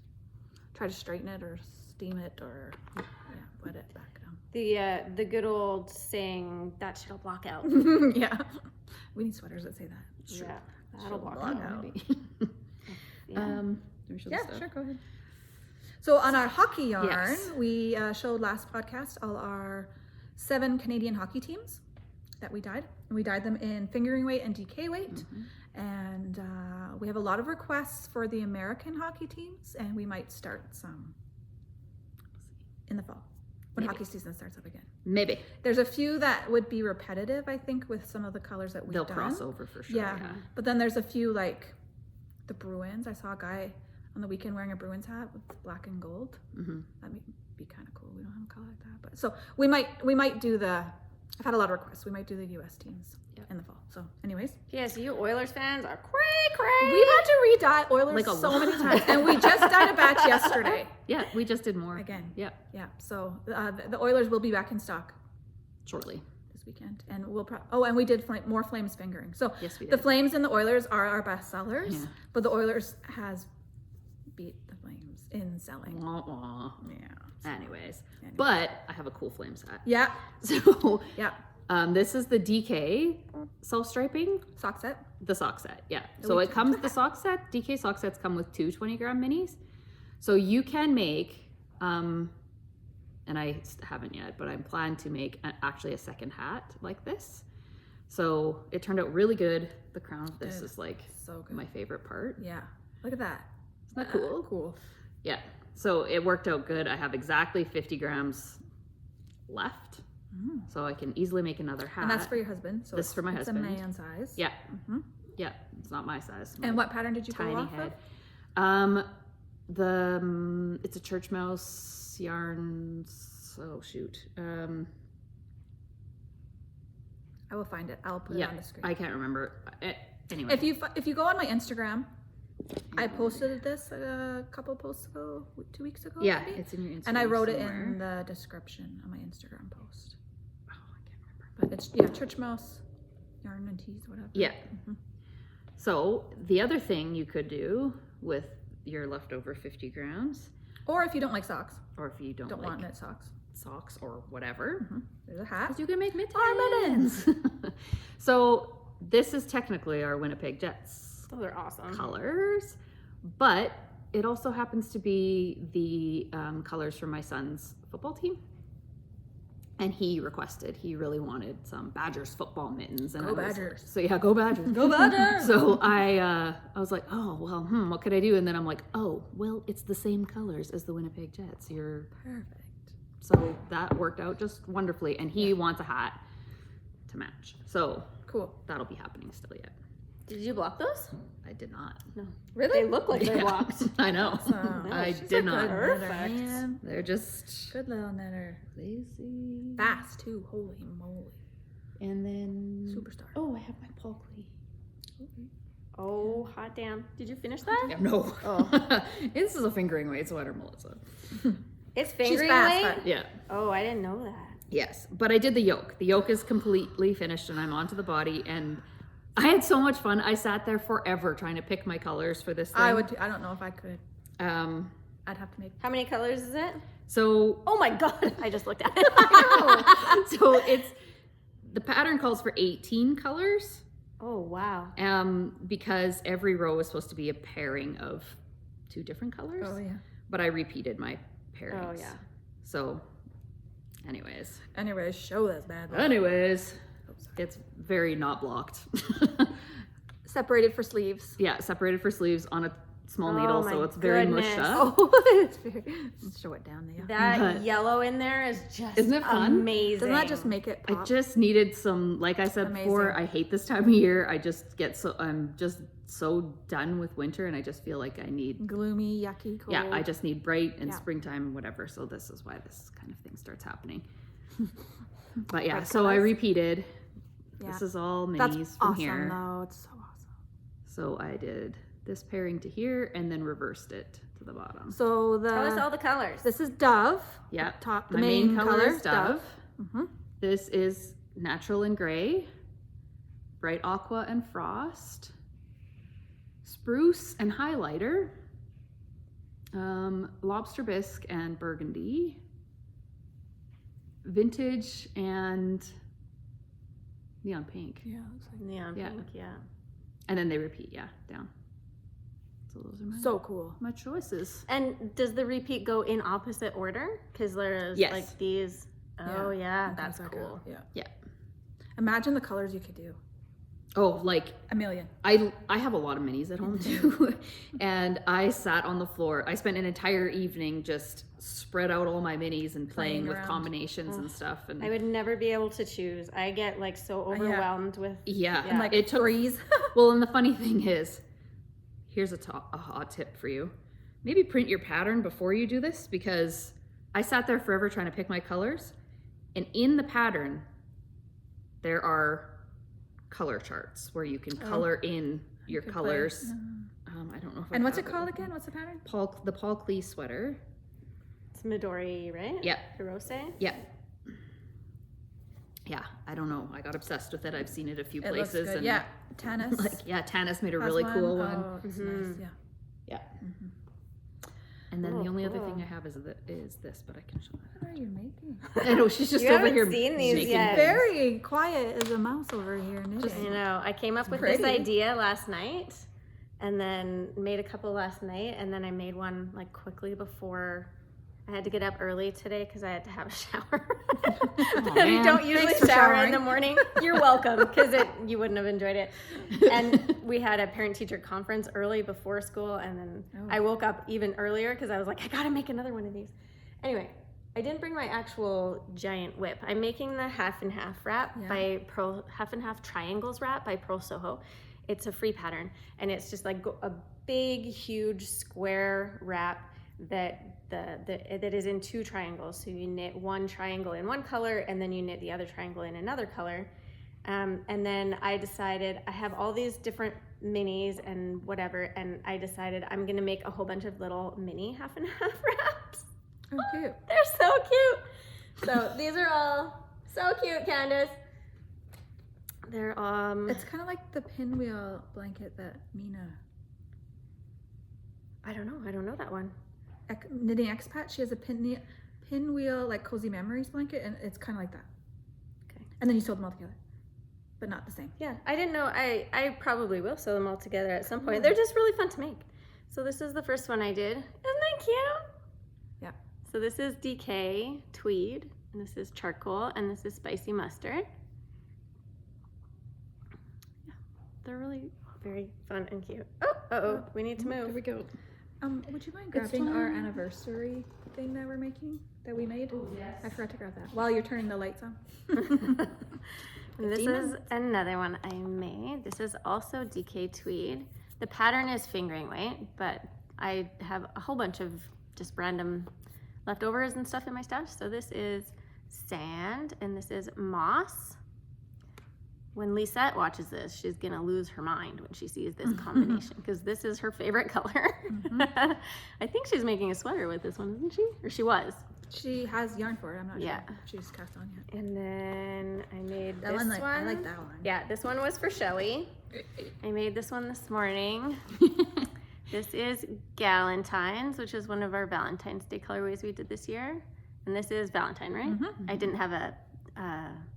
S2: try to straighten it or steam it or wet it back down.
S1: The good old saying that shit'll block out.
S2: Yeah, we need sweaters that say that.
S1: Yeah, that'll
S2: She'll
S1: block
S2: block
S1: out.
S2: out.
S3: Maybe.
S1: Yeah.
S3: Do we show the
S2: Yeah,
S3: stuff?
S2: sure, go ahead. So on our hockey yarn,
S3: Yes.
S2: we showed last podcast all our 7 Canadian hockey teams that we dyed. And we dyed them in fingering weight and DK weight.
S3: Mm-hmm.
S2: And we have a lot of requests for the American hockey teams, and we might start some in the fall when
S3: Maybe.
S2: hockey season starts up again.
S3: Maybe
S2: There's a few that would be repetitive, I think, with some of the colors that we've
S3: they'll
S2: done.
S3: cross over for sure.
S2: Yeah. But then there's a few like the Bruins. I saw a guy on the weekend wearing a Bruins hat with black and gold.
S3: Mm-hmm.
S2: That might be kind of cool. We don't have a color like that, but so we might do the. I've had a lot of requests. We might do the U.S. teams in the fall. So, anyways,
S1: Yes, you Oilers fans are cray.
S2: we've had to re-dye Oilers
S3: Like a
S2: so many
S3: lot.
S2: times, and we just dyed a batch yesterday
S3: Yeah, we just did more
S2: again.
S3: Yeah,
S2: Yeah. So the Oilers will be back in stock
S3: shortly.
S2: this weekend, and we'll. And we did more Flames fingering. So
S3: Yes, we
S2: the
S3: did.
S2: Flames and the Oilers are our best sellers,
S3: Yeah.
S2: but the Oilers has beat the Flames in selling.
S3: Wah, wah.
S2: Yeah.
S3: Anyways,
S2: Anyway.
S3: but I have a cool Flames hat.
S2: Yeah.
S3: So
S2: Yeah.
S3: this is the DK self-striping,
S2: Sock set.
S3: the sock set. Yeah.
S2: The
S3: So
S2: week-
S3: it comes, the sock set, DK sock sets come with 2 20-gram minis. So you can make, and I haven't yet, but I'm planning to make actually a second hat like this. So it turned out really good. The crown of this
S2: Good.
S3: is like
S2: So good.
S3: my favorite part.
S2: Yeah. Look at that.
S3: Isn't that cool?
S2: Cool.
S3: Yeah. So it worked out good. I have exactly 50 grams left. So I can easily make another hat.
S2: And that's for your husband. So
S3: This is for my
S2: it's
S3: husband.
S2: a man size.
S3: Yeah.
S2: Mhm.
S3: Yeah. It's not my size.
S2: And what pattern did you go
S3: Tiny
S2: off
S3: head.
S2: of?
S3: It's a church mouse yarns. Oh shoot.
S2: I will find it. I'll put it
S3: Yeah.
S2: on the screen.
S3: I can't remember. Anyway.
S2: If you go on my Instagram, I posted this a couple posts ago, 2 weeks ago.
S3: yeah,
S2: maybe?
S3: it's in your Instagram.
S2: And I wrote it
S3: somewhere.
S2: in the description on my Instagram post.
S3: Oh, I can't remember.
S2: But it's, yeah, church mouse, yarn and tees, whatever.
S3: Yeah.
S2: Mhm.
S3: So the other thing you could do with your leftover 50 grams,
S2: Or if you don't like socks,
S3: or if you don't,
S2: don't
S3: like
S2: want knit socks.
S3: socks or whatever,
S2: There's a hat.
S3: is you can make mittens.
S2: Our mittens.
S3: So this is technically our Winnipeg Jets
S1: Those are awesome.
S3: colors, but it also happens to be the colors for my son's football team. And he really wanted some Badgers football mittens. And
S2: Go
S3: I was-
S2: Badgers.
S3: So yeah, go Badgers.
S2: Go Badgers!
S3: So I was like, oh, well, what could I do? And then I'm like, oh, well, it's the same colors as the Winnipeg Jets.
S2: Perfect.
S3: So that worked out just wonderfully. And he wants a hat to match. So
S2: Cool.
S3: that'll be happening still yet.
S1: Did you block those?
S3: I did not.
S1: No.
S2: Really?
S1: They look like they're
S3: Yeah,
S1: blocked.
S3: I know.
S2: Awesome.
S3: I
S1: she's a
S3: did not.
S1: good Perfect.
S2: Man.
S3: They're just
S2: Good little knitter.
S3: lazy.
S2: Fast too. Holy moly.
S3: And then
S2: Superstar.
S3: Oh, I have my Paul Klee.
S1: Oh, hot damn. Did you finish that?
S3: Yeah, no.
S1: Oh.
S3: This is a fingering weight sweater, Melissa.
S1: It's fingering
S2: fast,
S1: weight?
S2: but-
S3: Yeah.
S1: Oh, I didn't know that.
S3: Yes, but I did the yoke. The yoke is completely finished, and I'm onto the body. And I had so much fun. I sat there forever trying to pick my colors for this thing.
S2: I don't know if I could.
S3: Um.
S2: I'd have to make.
S1: How many colors is it?
S3: So
S1: Oh my god, I just looked at it.
S3: so it's the pattern calls for 18 colors.
S1: Oh wow.
S3: Because every row is supposed to be a pairing of 2 different colors.
S2: Oh yeah.
S3: But I repeated my pairings.
S1: Oh yeah.
S3: So, anyways.
S2: Anyways, show this bad boy.
S3: Anyways,
S2: Oh, sorry.
S3: it's very not blocked.
S2: Separated for sleeves.
S3: Yeah, separated for sleeves on a small
S1: Oh
S3: needle,
S1: my
S3: so it's very
S1: goodness.
S3: mushed up.
S2: Oh, it's very. Let's show it down there.
S1: That
S3: But-
S1: yellow in there is just
S3: Isn't it fun?
S1: amazing.
S2: Doesn't that just make it
S3: I
S2: pop?
S3: just needed some, like I said before,
S2: Amazing.
S3: I hate this time of year. I'm just so done with winter, and I just feel like I need,
S2: gloomy, yucky, cold.
S3: yeah, I just need bright and
S2: Yeah.
S3: springtime, whatever. So this is why this kind of thing starts happening. But yeah,
S2: Bright
S3: so I
S2: colors.
S3: repeated.
S2: Yeah.
S3: This is all minis
S2: That's
S3: from
S2: awesome,
S3: here.
S2: though. It's so awesome.
S3: So I did this pairing to here and then reversed it to the bottom.
S2: So
S1: Tell us
S2: the
S1: all the colors.
S2: this is Dove.
S3: Yeah,
S2: Top. The
S3: my
S2: main,
S3: main color is Dove.
S2: Mm-hmm.
S3: This is Natural and Gray, Bright Aqua and Frost, Spruce and Highlighter, Lobster Bisque and Burgundy, Vintage and Neon Pink.
S2: Yeah, looks like
S1: Neon
S3: Yeah.
S1: pink, yeah.
S3: And then they repeat, yeah, down. So those are my,
S2: so cool.
S3: my choices.
S1: And does the repeat go in opposite order? Because there's
S3: Yes.
S1: like these. Oh yeah,
S2: Okay,
S1: that's
S2: so
S1: cool.
S2: Yeah.
S3: Yeah.
S2: Imagine the colors you could do.
S3: Oh, like
S2: A million.
S3: I have a lot of minis at home too. And I sat on the floor. I spent an entire evening just spread out all my minis and playing
S2: Playing
S3: with
S2: around.
S3: combinations and stuff. And
S1: I would never be able to choose. I get like so overwhelmed with.
S3: yeah,
S1: Yeah.
S2: Like
S3: it took.
S2: threes.
S3: Well, and the funny thing is, here's a hot tip for you. Maybe print your pattern before you do this, because I sat there forever trying to pick my colors. And in the pattern, there are color charts where you can color in your
S2: could play.
S3: colors. I don't know if I
S2: And what's
S3: have
S2: it called again? What's the pattern?
S3: The Paul Klee sweater.
S1: It's Midori, right?
S3: Yeah,
S1: Hirose.
S3: yeah. Yeah, I don't know. I got obsessed with it. I've seen it a few
S2: It looks
S3: places.
S2: good.
S3: And
S2: Yeah. Tannis.
S3: like, yeah, Tanis made a
S2: has
S3: really cool one.
S2: Oh, it's nice. Yeah.
S3: Yeah. And then
S1: Oh,
S3: the only other
S1: cool.
S3: thing I have is this, but I can show that.
S2: What are you making?
S3: I know she's just
S1: You
S3: over
S1: haven't
S3: here
S1: seen these
S3: making
S1: yet.
S2: Very quiet as a mouse over here knitting.
S1: You know, I came up with
S2: Pretty.
S1: this idea last night, and then made a couple last night, and then I made one like quickly before. I had to get up early today because I had to have a shower. I
S3: man.
S1: don't usually
S2: Thanks for
S1: shower in
S2: showering.
S1: the morning. You're welcome, because you wouldn't have enjoyed it. And we had a parent-teacher conference early before school, and then
S2: Oh.
S1: I woke up even earlier because I was like, I gotta make another one of these. Anyway, I didn't bring my actual giant whip. I'm making the half and half wrap
S2: Yeah.
S1: by Pearl, half and half triangles wrap by Pearl Soho. It's a free pattern, and it's just like a big, huge square wrap that that is in 2 triangles. So you knit one triangle in one color, and then you knit the other triangle in another color. And then I decided, I have all these different minis and whatever, and I decided I'm gonna make a whole bunch of little mini half and half wraps.
S2: Oh, cute.
S1: They're so cute. So these are all so cute, Candace. They're
S2: It's kind of like the pinwheel blanket that Mina,
S1: I don't know that one.
S2: knitting expat. She has a pinwheel like cozy memories blanket, and it's kind of like that.
S1: Okay.
S2: And then you sew them all together, but not the same.
S1: Yeah, I didn't know. I probably will sew them all together at some point.
S2: Yeah.
S1: They're just really fun to make. So this is the first one I did. Isn't that cute?
S2: Yeah.
S1: So this is DK tweed, and this is charcoal, and this is spicy mustard. Yeah, they're really very fun and cute. Oh, we need to move.
S3: we go.
S2: Would you mind
S3: It's
S2: grabbing our
S3: fine.
S2: anniversary thing that we're making, that we made? Oh, yes. I forgot to grab that while you're turning the lights on.
S1: And this
S2: 15
S1: is
S2: minutes.
S1: another one I made. This is also DK tweed. The pattern is fingering weight, but I have a whole bunch of just random leftovers and stuff in my stash. So this is sand and this is moss. When Lisette watches this, she's gonna lose her mind when she sees this combination because this is her favorite color. I think she's making a sweater with this one, isn't she? Or she was.
S2: She has yarn for it. I'm not
S1: Yeah.
S2: sure. She's cast on yet.
S1: And then I made
S2: That
S1: this
S2: one, I like that one.
S1: Yeah, this one was for Shelly. I made this one this morning. This is Galentine's, which is one of our Valentine's Day colorways we did this year. And this is Valentine, right? I didn't have a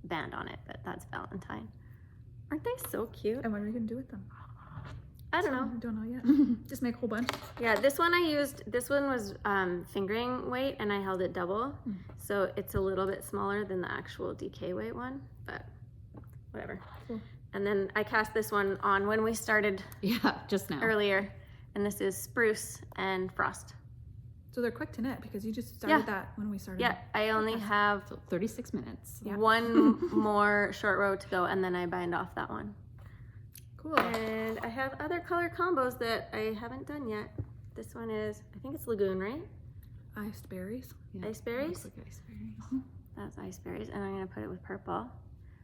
S1: band on it, but that's Valentine. Aren't they so cute?
S2: And what are we gonna do with them?
S1: I don't know.
S2: I don't know yet. Just make a whole bunch.
S1: Yeah, this one was fingering weight and I held it double. So it's a little bit smaller than the actual DK weight one, but whatever.
S2: Cool.
S1: And then I cast this one on when we started
S3: Yeah, just now.
S1: earlier. And this is spruce and frost.
S2: So they're quick to knit because you just started
S1: Yeah.
S2: that when we started.
S1: Yeah, I only have
S3: So 36 minutes.
S2: Yeah.
S1: one more short row to go and then I bind off that one.
S2: Cool.
S1: And I have other color combos that I haven't done yet. This one is, I think it's Lagoon, right?
S2: Iced berries.
S3: Yeah,
S1: Ice berries?
S3: looks like ice berries.
S1: That's ice berries, and I'm gonna put it with purple.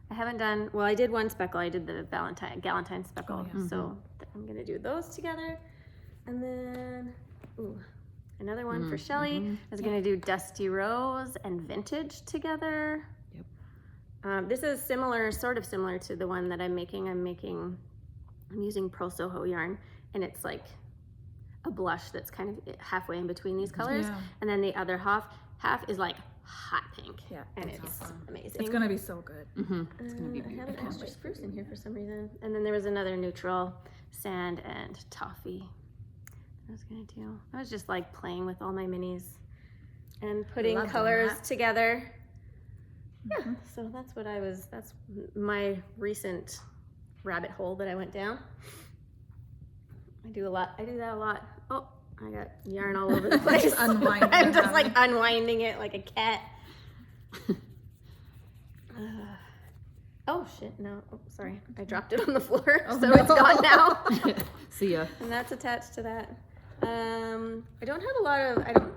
S1: I haven't done, well, I did one speckle. I did the Galentine speckle.
S2: Oh, yeah.
S1: So I'm gonna do those together. And then, ooh, another one for Shelly. I was gonna do Dusty Rose and Vintage together.
S3: Yep.
S1: This is similar, sort of similar to the one that I'm making. I'm using Pearl Soho yarn, and it's like a blush that's kind of halfway in between these colors.
S2: Yeah.
S1: And then the other half is like hot pink.
S2: Yeah,
S1: And
S2: that's
S1: it's
S2: awesome.
S1: amazing.
S2: It's gonna be so good.
S3: It's gonna be
S1: I have an
S3: beautiful.
S1: extra spruce in here for some reason. And then there was another neutral, sand and toffee. I was gonna do. I was just like playing with all my minis and putting
S2: Love doing
S1: colors
S2: that.
S1: together. Yeah, so that's my recent rabbit hole that I went down. I do that a lot. Oh, I got yarn all over the place.
S2: Unwinding
S1: I'm just
S2: it.
S1: like unwinding it like a cat. Oh shit, no. Oh, sorry. I dropped it on the floor,
S2: Oh,
S1: so
S2: no.
S1: it's gone now.
S3: See ya.
S1: And that's attached to that. I don't have a lot of,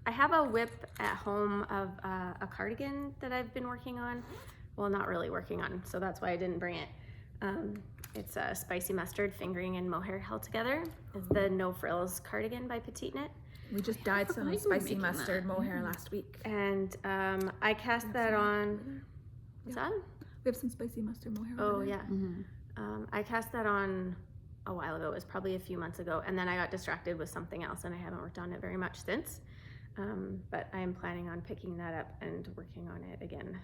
S1: I have a whip at home of a cardigan that I've been working on. Well, not really working on, so that's why I didn't bring it. It's a spicy mustard fingering and mohair held together. It's the No Frills cardigan by Petite Knit.
S2: We just dyed some
S3: forgot you were
S2: spicy
S3: making
S2: mustard
S3: that.
S2: mohair last week.
S1: And I cast that on, what's that?
S2: We have some spicy mustard mohair.
S1: Oh
S2: over there.
S1: yeah. I cast that on a while ago. It was probably a few months ago, and then I got distracted with something else, and I haven't worked on it very much since. But I am planning on picking that up and working on it again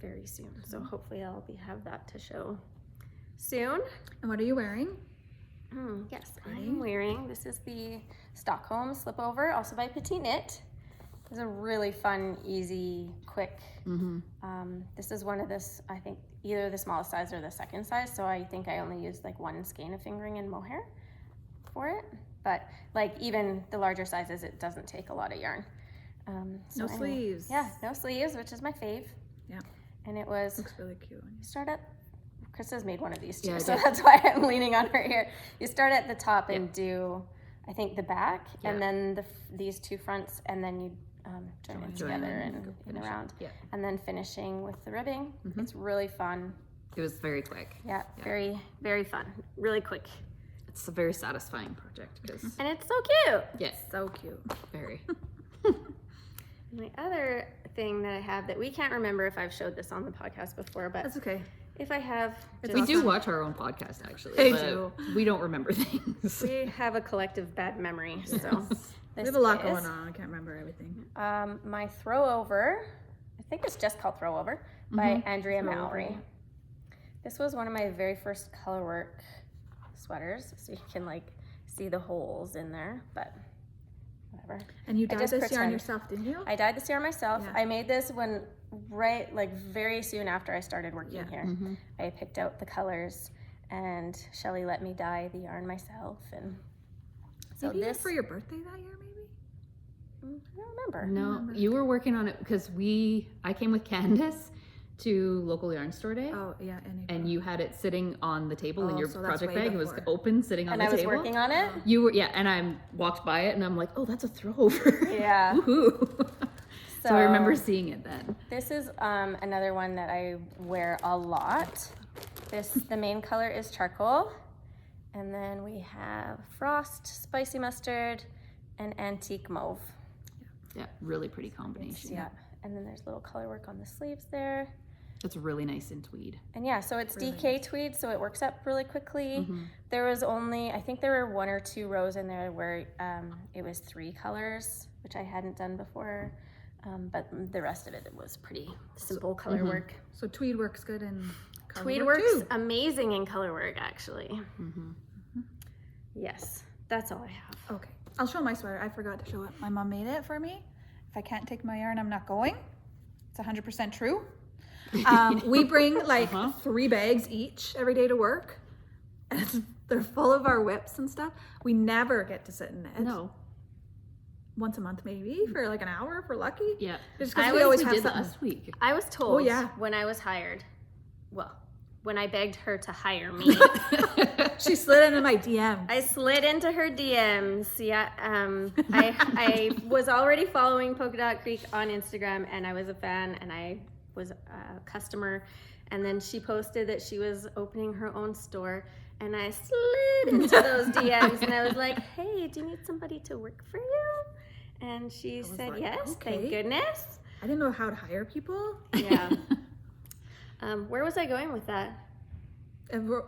S1: very soon. So hopefully I'll have that to show soon.
S2: And what are you wearing?
S1: Yes,
S2: Pretty.
S1: I'm wearing. This is the Stockholm Slipover, also by Petite Knit. It's a really fun, easy, quick. This is one of this, I think, either the smallest size or the second size. So I think I only used like one skein of fingering and mohair for it. But like even the larger sizes, it doesn't take a lot of yarn.
S2: No sleeves.
S1: Yeah, no sleeves, which is my fave.
S2: Yeah.
S1: And it was,
S2: Looks really cute. on you.
S1: you start at, Krista's made one of these too,
S3: Yeah, I
S1: so
S3: did.
S1: that's why I'm leaning on her here. You start at the top and do, I think, the back, and
S3: Yeah.
S1: then these two fronts, and then you join them
S3: Join
S1: together
S3: them
S1: and
S3: finish it.
S1: around.
S3: Yeah.
S1: And then finishing with the ribbing. It's really fun.
S3: It was very quick.
S1: Yeah, very, very fun. Really quick.
S3: It's a very satisfying project because
S1: And it's so cute.
S3: yes,
S2: So cute.
S3: very.
S1: My other thing that I have that we can't remember if I've showed this on the podcast before, but
S2: That's okay.
S1: If I have,
S2: It's
S3: We
S1: just-
S3: do
S2: awesome.
S3: watch our own podcast, actually.
S2: I
S3: but
S2: do.
S3: We don't remember things.
S1: we have a collective bad memory, so.
S2: We
S1: This
S2: have a lot
S1: is,
S2: going on. I can't remember everything.
S1: My throwover, I think it's just called Throwover, by Andrea
S3: Throwover,
S1: Mallory.
S3: yeah.
S1: This was one of my very first color work sweaters, so you can like see the holes in there, but whatever.
S2: And you
S1: I
S2: dyed
S1: just
S2: this yarn
S1: pretend.
S2: yourself, didn't you?
S1: I dyed this yarn myself.
S2: Yeah.
S1: I made this very soon after I started working
S2: Yeah.
S1: here. I picked out the colors, and Shelly let me dye the yarn myself, and so
S2: Maybe
S1: this
S2: for your birthday that year, maybe?
S1: I don't remember.
S3: No, you were working on it because I came with Candace to local yarn store day.
S2: Oh, yeah.
S3: And you had it sitting on the table in
S2: Oh,
S3: your
S2: so that's
S3: project
S2: way
S3: bag. It was
S2: before.
S3: open, sitting on
S1: And
S3: the
S1: I was
S3: table.
S1: working on it.
S3: You were, yeah, and I walked by it and I'm like, oh, that's a throwover.
S1: Yeah.
S3: Woohoo. So I remember seeing it then.
S1: This is another one that I wear a lot. The main color is charcoal, and then we have frost, spicy mustard, and antique mauve.
S3: Yeah, really pretty combination.
S1: Yeah, and then there's little color work on the sleeves there.
S3: It's really nice in tweed.
S1: And yeah, so it's
S2: Really
S1: DK tweed, so it works up really quickly.
S3: Mm-hmm.
S1: There was only, I think there were 1 or 2 rows in there where it was 3 colors, which I hadn't done before. But the rest of it was pretty simple color work.
S2: So tweed works good in color
S1: Tweed
S2: work,
S1: works
S2: too.
S1: amazing in color work, actually. Yes, that's all I have.
S2: Okay. I'll show my sweater. I forgot to show it. My mom made it for me. If I can't take my yarn, I'm not going. It's 100% true. We bring like 3 bags each every day to work. And they're full of our whips and stuff. We never get to sit in it.
S3: No.
S2: Once a month maybe for like an hour if we're lucky.
S3: Yeah.
S2: Just
S1: I
S2: because we
S1: was-
S2: always
S3: We
S2: have
S3: did
S2: something.
S3: last week.
S1: I was told
S2: yeah.
S1: when I was hired, well, when I begged her to hire me,
S2: She slid into my DM.
S1: I slid into her DMs. Yeah, I was already following Polka Dot Creek on Instagram, and I was a fan, and I was a customer. And then she posted that she was opening her own store, and I slid into those DMs, and I was like, "Hey, do you need somebody to work for you?" And she said,
S2: like,
S1: "Yes, thank
S2: okay.
S1: goodness."
S2: I didn't know how to hire people.
S1: Yeah. Where was I going with that?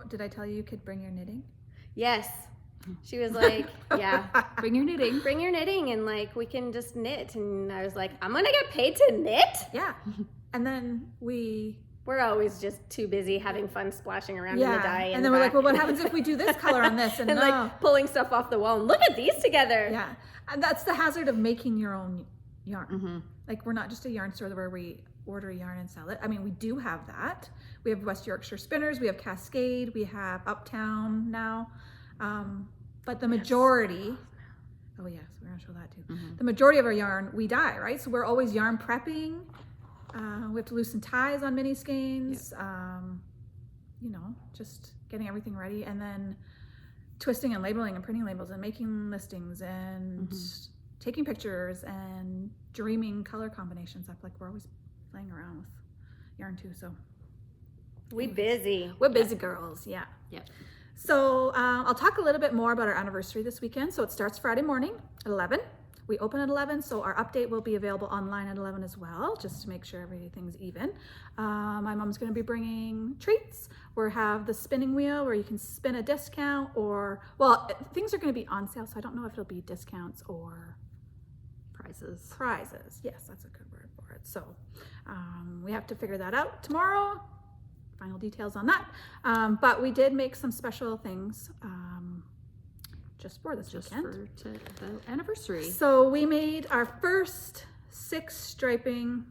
S2: Did I tell you you could bring your knitting?
S1: Yes. She was like, "Yeah,
S3: Bring your knitting.
S1: bring your knitting and like we can just knit." And I was like, "I'm gonna get paid to knit?"
S2: Yeah. And then
S1: We're always just too busy having fun splashing around in the dye.
S2: and then we're like, well, what happens if we do this color on this? And,
S1: and
S2: no.
S1: like pulling stuff off the wall and look at these together.
S2: Yeah. And that's the hazard of making your own yarn.
S3: Mm-hmm.
S2: Like we're not just a yarn store where we order yarn and sell it. I mean, we do have that. We have West Yorkshire Spinners, we have Cascade, we have Uptown now. But the majority, oh yes, we're gonna show that too.
S3: Mm-hmm.
S2: The majority of our yarn we dye, right? So we're always yarn prepping. We have to loosen ties on mini skeins. You know, just getting everything ready, and then twisting and labeling and printing labels and making listings and taking pictures and dreaming color combinations up. Like we're always playing around with yarn too. So
S1: We busy.
S2: we're busy girls, yeah.
S3: Yep.
S2: So I'll talk a little bit more about our anniversary this weekend. So it starts Friday morning at 11. We open at 11, so our update will be available online at 11 as well, just to make sure everything's even. My mom's going to be bringing treats. We have the spinning wheel where you can spin a discount, or, well, things are going to be on sale, so I don't know if it'll be discounts or
S3: Prizes.
S2: prizes. Yes, that's a good word for it. So we have to figure that out tomorrow. Final details on that. But we did make some special things just for this
S3: Just
S2: weekend.
S3: for the anniversary.
S2: So we made our first 6 striping,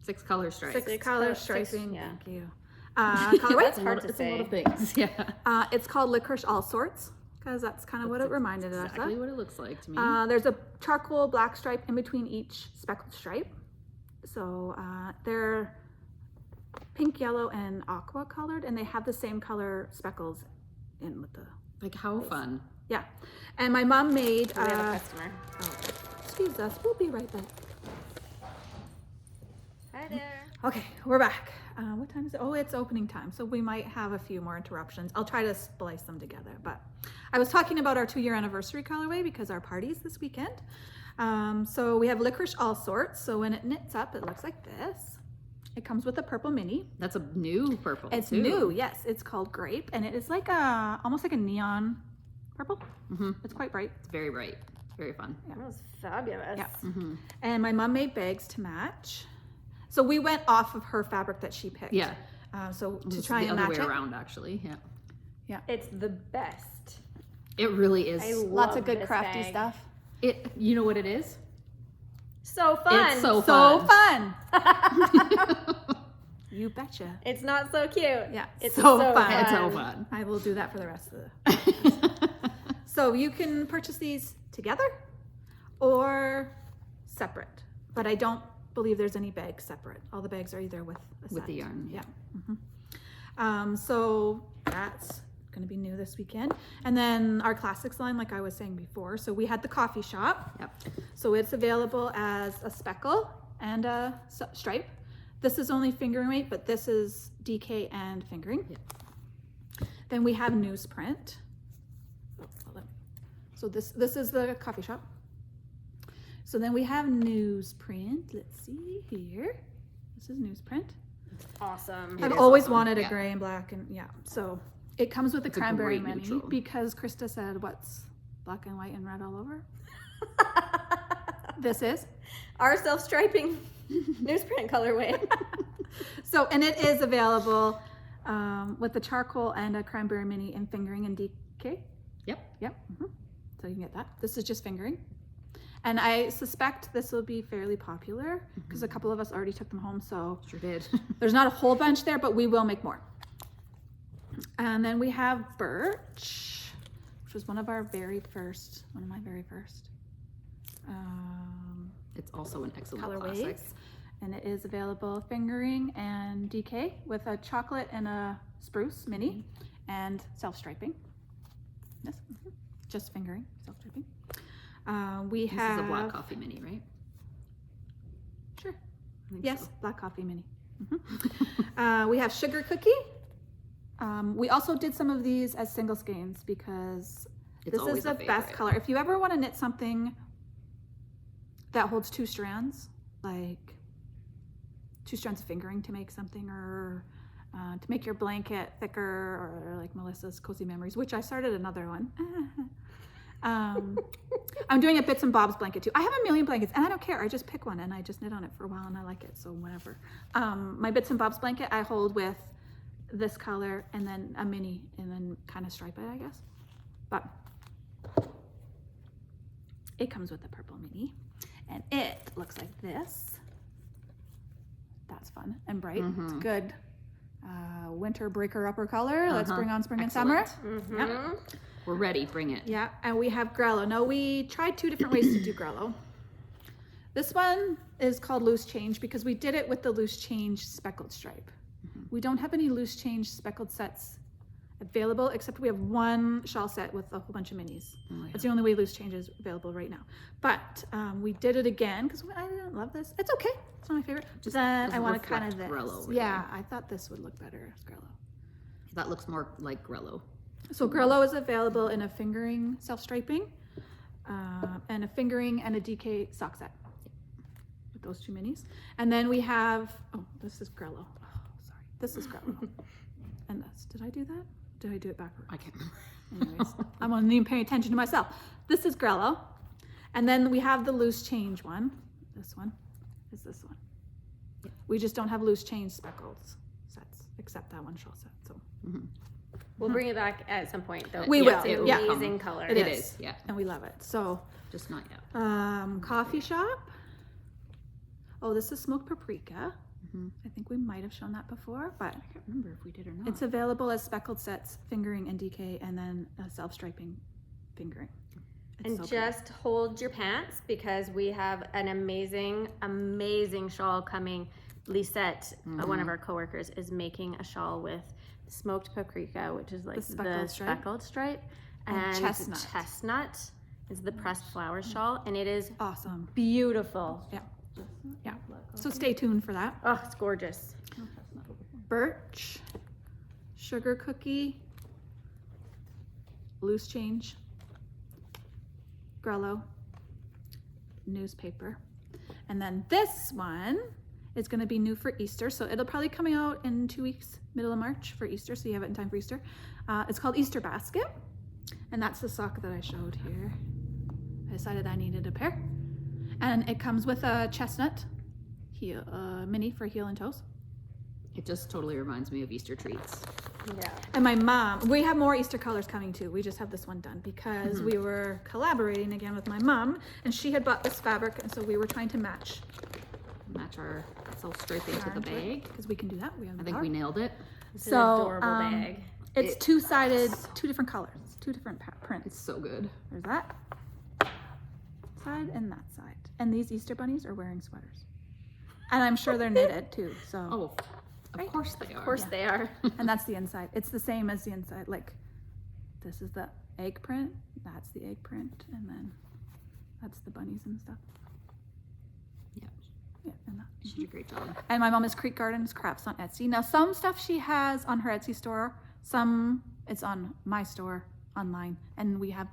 S3: 6 color stripes.
S2: 6
S1: Six
S2: color
S1: color- six,
S2: striping.
S1: yeah.
S2: Thank you. Colorway.
S3: That's
S1: hard to
S3: it's a lot
S1: say.
S3: of things. Yeah.
S2: It's called Licorice All Sorts because that's kind of what it reminded us
S3: Exactly
S2: of.
S3: what it looks like to me.
S2: There's a charcoal black stripe in between each speckled stripe. So they're pink, yellow, and aqua colored, and they have the same color speckles in with the,
S3: Like how fun.
S2: yeah. And my mom made,
S1: We have a customer.
S2: excuse us, we'll be right back.
S1: Hi there.
S2: Okay, we're back. What time is it? Oh, it's opening time, so we might have a few more interruptions. I'll try to splice them together, but I was talking about our 2-year anniversary colorway because our party's this weekend. So we have Licorice All Sorts. So when it knits up, it looks like this. It comes with a purple mini.
S3: That's a new purple.
S2: It's
S3: too.
S2: new, yes. It's called Grape, and it is like a almost like a neon purple.
S3: Mhm.
S2: It's quite bright.
S3: It's very bright. Very fun.
S1: That was fabulous.
S2: Yeah.
S3: Mhm.
S2: And my mom made bags to match. So we went off of her fabric that she picked.
S3: Yeah.
S2: So
S3: It's
S2: to try
S3: the
S2: and
S3: other
S2: match
S3: way
S2: it.
S3: around, actually. Yeah.
S1: It's the best.
S3: It really is.
S1: I
S2: Lots
S1: love
S2: of good
S1: this
S2: crafty
S1: bag.
S2: stuff.
S3: It. You know what it is?
S1: So fun.
S3: It's so
S2: So
S3: fun.
S2: fun. You betcha.
S1: It's not so cute.
S2: Yeah.
S1: It's
S2: so
S1: so
S2: fun.
S3: It's so fun.
S2: I will do that for the rest of the. So you can purchase these together or separate, but I don't believe there's any bags separate. All the bags are either with a
S3: With the
S2: set.
S3: yarn.
S2: Yeah. So that's going to be new this weekend. And then our classics line, like I was saying before. So we had the coffee shop.
S3: Yep.
S2: So it's available as a speckle and a stripe. This is only fingering weight, but this is DK and fingering.
S3: Yep.
S2: Then we have newsprint. Oh, hold on. So this is the coffee shop. So then we have newsprint. Let's see here. This is newsprint.
S1: Awesome.
S3: It
S2: I've
S3: is
S2: always
S3: awesome.
S2: wanted a
S3: Yeah.
S2: gray and black, and yeah. So it comes with a
S3: It's a
S2: cranberry
S3: great
S2: mini
S3: neutral.
S2: because Krista said, "What's black and white and red all over?" This is.
S1: Our self-striping newsprint colorway.
S2: So, and it is available with the charcoal and a cranberry mini in fingering and DK.
S3: Yep.
S2: Yep. So you can get that. This is just fingering. And I suspect this will be fairly popular because a couple of us already took them home. So
S3: Sure did.
S2: there's not a whole bunch there, but we will make more. And then we have birch, which was one of my very first.
S3: It's also an excellent
S2: Colorways.
S3: classic.
S2: And it is available fingering and DK with a chocolate and a spruce mini and self-striping. Yes, just fingering, self-striping. We
S3: This
S2: have
S3: is a black coffee mini, right?
S2: Sure.
S3: I think
S2: Yes,
S3: so.
S2: black coffee mini. We have sugar cookie. We also did some of these as single skeins because
S3: It's
S2: this
S3: always
S2: is
S3: a
S2: the best
S3: favorite.
S2: color. If you ever want to knit something that holds two strands, like 2 strands of fingering to make something, or to make your blanket thicker, or like Melissa's Cozy Memories, which I started another one. I'm doing a Bits and Bobs blanket too. I have a million blankets and I don't care. I just pick one and I just knit on it for a while and I like it, so whatever. My Bits and Bobs blanket I hold with this color and then a mini and then kind of stripe it, I guess. But it comes with a purple mini and it looks like this. That's fun and bright. It's good winter breaker upper color. Let's bring on spring and summer.
S3: Excellent.
S2: Yep.
S3: We're ready. Bring it.
S2: Yeah, and we have Grello. Now we tried 2 different ways to do Grello. This one is called loose change because we did it with the loose change speckled stripe. We don't have any loose change speckled sets available, except we have one shawl set with a whole bunch of minis.
S3: Oh, yeah.
S2: That's the only way loose change is available right now. But we did it again because I didn't love this. It's okay. It's not my favorite.
S3: Just
S2: Then I
S3: doesn't
S2: wanted kind of
S3: reflect
S2: this.
S3: Grello, really.
S2: Yeah, I thought this would look better as Grello.
S3: That looks more like Grello.
S2: So Grello is available in a fingering self-striping and a fingering and a DK sock set with those 2 minis. And then we have, oh, this is Grello. Oh, sorry. This is Grello. And this, did I do that? Did I do it backwards?
S3: I can't remember.
S2: Anyways, I'm not even paying attention to myself. This is Grello. And then we have the loose change one. This one is this one.
S3: Yeah.
S2: We just don't have loose change speckles sets, except that one shawl set. So.
S1: We'll bring it back at some point, though.
S2: We
S1: It's
S2: will,
S1: an
S2: yeah.
S1: amazing color.
S2: It
S3: It
S2: is.
S3: is. Yeah.
S2: And we love it. So,
S3: Just not yet.
S2: coffee shop. Oh, this is smoked paprika. I think we might have shown that before, but
S3: I can't remember if we did or not.
S2: it's available as speckled sets, fingering and DK, and then a self-striping fingering. It's
S1: And
S2: so pretty.
S1: just hold your pants because we have an amazing, amazing shawl coming. Lisette, one of our coworkers, is making a shawl with smoked paprika, which is like the
S2: speckled stripe.
S1: speckled stripe,
S2: And
S1: and
S2: chestnut.
S1: chestnut is the pressed flower shawl, and it is
S2: Awesome.
S1: beautiful.
S2: Yeah. Yeah. So stay tuned for that.
S1: Oh, it's gorgeous.
S2: Birch, sugar cookie, loose change, Grello, newspaper. And then this one is going to be new for Easter. So it'll probably coming out in 2 weeks, middle of March for Easter. So you have it in time for Easter. It's called Easter Basket. And that's the sock that I showed here. I decided I needed a pair. And it comes with a chestnut heel, mini for heel and toes.
S3: It just totally reminds me of Easter treats.
S1: Yeah.
S2: And my mom, we have more Easter colors coming too. We just have this one done because
S3: Mm-hmm.
S2: we were collaborating again with my mom, and she had bought this fabric, and so we were trying to match
S3: Match our self-striping to the bag.
S2: because we can do that. We have
S3: I
S2: the
S3: think
S2: power.
S3: we nailed it.
S1: It's an
S2: So,
S1: adorable bag.
S2: It's
S3: It-
S2: two-sided, two different colors, two different prints.
S3: It's so good.
S2: There's that side and that side. And these Easter bunnies are wearing sweaters. And I'm sure they're knitted too. So,
S3: Oh, of
S2: Right.
S3: course they are.
S1: Of course they are.
S2: and that's the inside. It's the same as the inside. Like, this is the egg print. That's the egg print, and then that's the bunnies and stuff.
S3: Yeah,
S2: Yeah, and that.
S3: she did a great job.
S2: And my mom is Creek Gardens Crafts on Etsy. Now, some stuff she has on her Etsy store, some it's on my store online, and we have,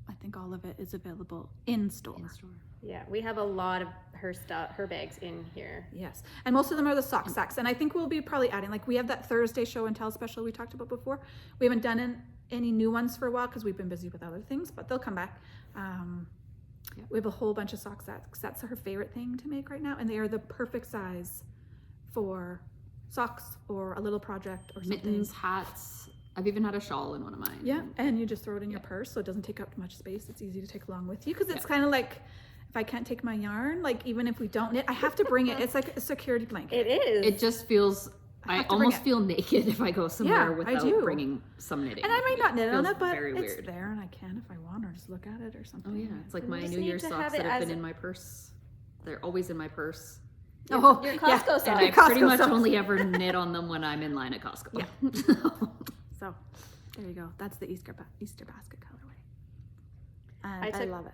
S2: I think all of it is available in store.
S3: In store.
S1: Yeah, we have a lot of her stuff, her bags in here.
S2: Yes, and most of them are the sock sacks, and I think we'll be probably adding, like we have that Thursday show and tell special we talked about before. We haven't done any new ones for a while because we've been busy with other things, but they'll come back.
S3: Yep.
S2: We have a whole bunch of sock sacks. That's her favorite thing to make right now, and they are the perfect size for socks or a little project or something.
S3: Mittens, hats. I've even had a shawl in one of mine.
S2: Yeah, and you just throw it in your purse so it doesn't take up too much space. It's easy to take along with you because it's
S3: Yeah.
S2: kind of like if I can't take my yarn, like even if we don't knit, I have to bring it. It's like a security blanket.
S1: It is.
S3: It just feels.
S2: I
S3: I
S2: have to bring
S3: almost
S2: it.
S3: feel naked if I go somewhere
S2: Yeah, I
S3: without
S2: do.
S3: bringing some knitting.
S2: And I might not knit on
S3: Feels
S2: it, but
S3: very
S2: it's
S3: weird.
S2: there and I can if I want or just look at it or something.
S3: Oh yeah, it's like
S1: We
S3: my
S1: just
S3: New
S1: need
S3: Year's
S1: to
S3: socks
S1: have
S3: that
S1: it
S3: have
S1: as-
S3: been in my purse. They're always in my purse.
S2: Oh,
S1: Your
S2: yeah.
S1: Costco
S3: And
S1: socks.
S3: I
S2: Your
S3: pretty
S2: Costco
S3: much
S2: socks.
S3: only ever knit on them when I'm in line at Costco.
S2: Yeah. So there you go. That's the Easter basket colorway. And
S1: I
S2: I
S1: took-
S2: love it.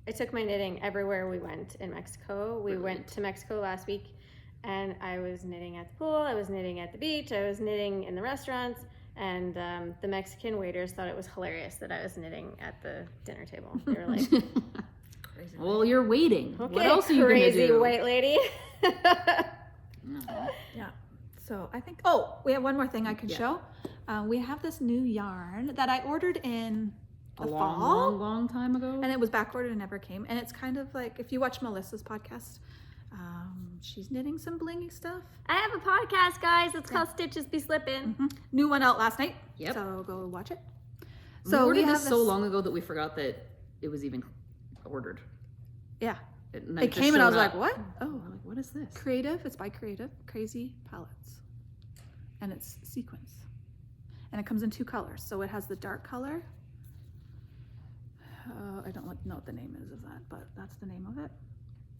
S1: I took my knitting everywhere we went in Mexico. We went to Mexico last week, and I was knitting at the pool, I was knitting at the beach, I was knitting in the restaurants, and the Mexican waiters thought it was hilarious that I was knitting at the dinner table. They were like,
S2: Crazy.
S3: Well, you're waiting.
S1: okay,
S3: What else are you
S1: crazy
S3: gonna do?
S1: white lady.
S3: No.
S2: Yeah. So I think, oh, we have one more thing I can
S3: Yeah.
S2: show. We have this new yarn that I ordered in
S3: A
S2: the
S3: long,
S2: fall.
S3: long time ago.
S2: And it was back ordered and never came. And it's kind of like, if you watch Melissa's podcast, she's knitting some blingy stuff.
S1: I have a podcast, guys. It's called Stitches Be Slippin'.
S2: New one out last night.
S3: Yep.
S2: So go watch it.
S3: We ordered
S2: have
S3: this so long ago that we forgot that it was even ordered.
S2: Yeah.
S3: And
S2: It
S3: just
S2: came and I was
S3: showed
S2: like,
S3: up.
S2: what?
S3: We're
S2: Oh,
S3: like, what is this?
S2: Creative. It's by Creative. Crazy Palettes. And it's sequins. And it comes in 2 colors. So it has the dark color. I don't know what the name is of that, but that's the name of it.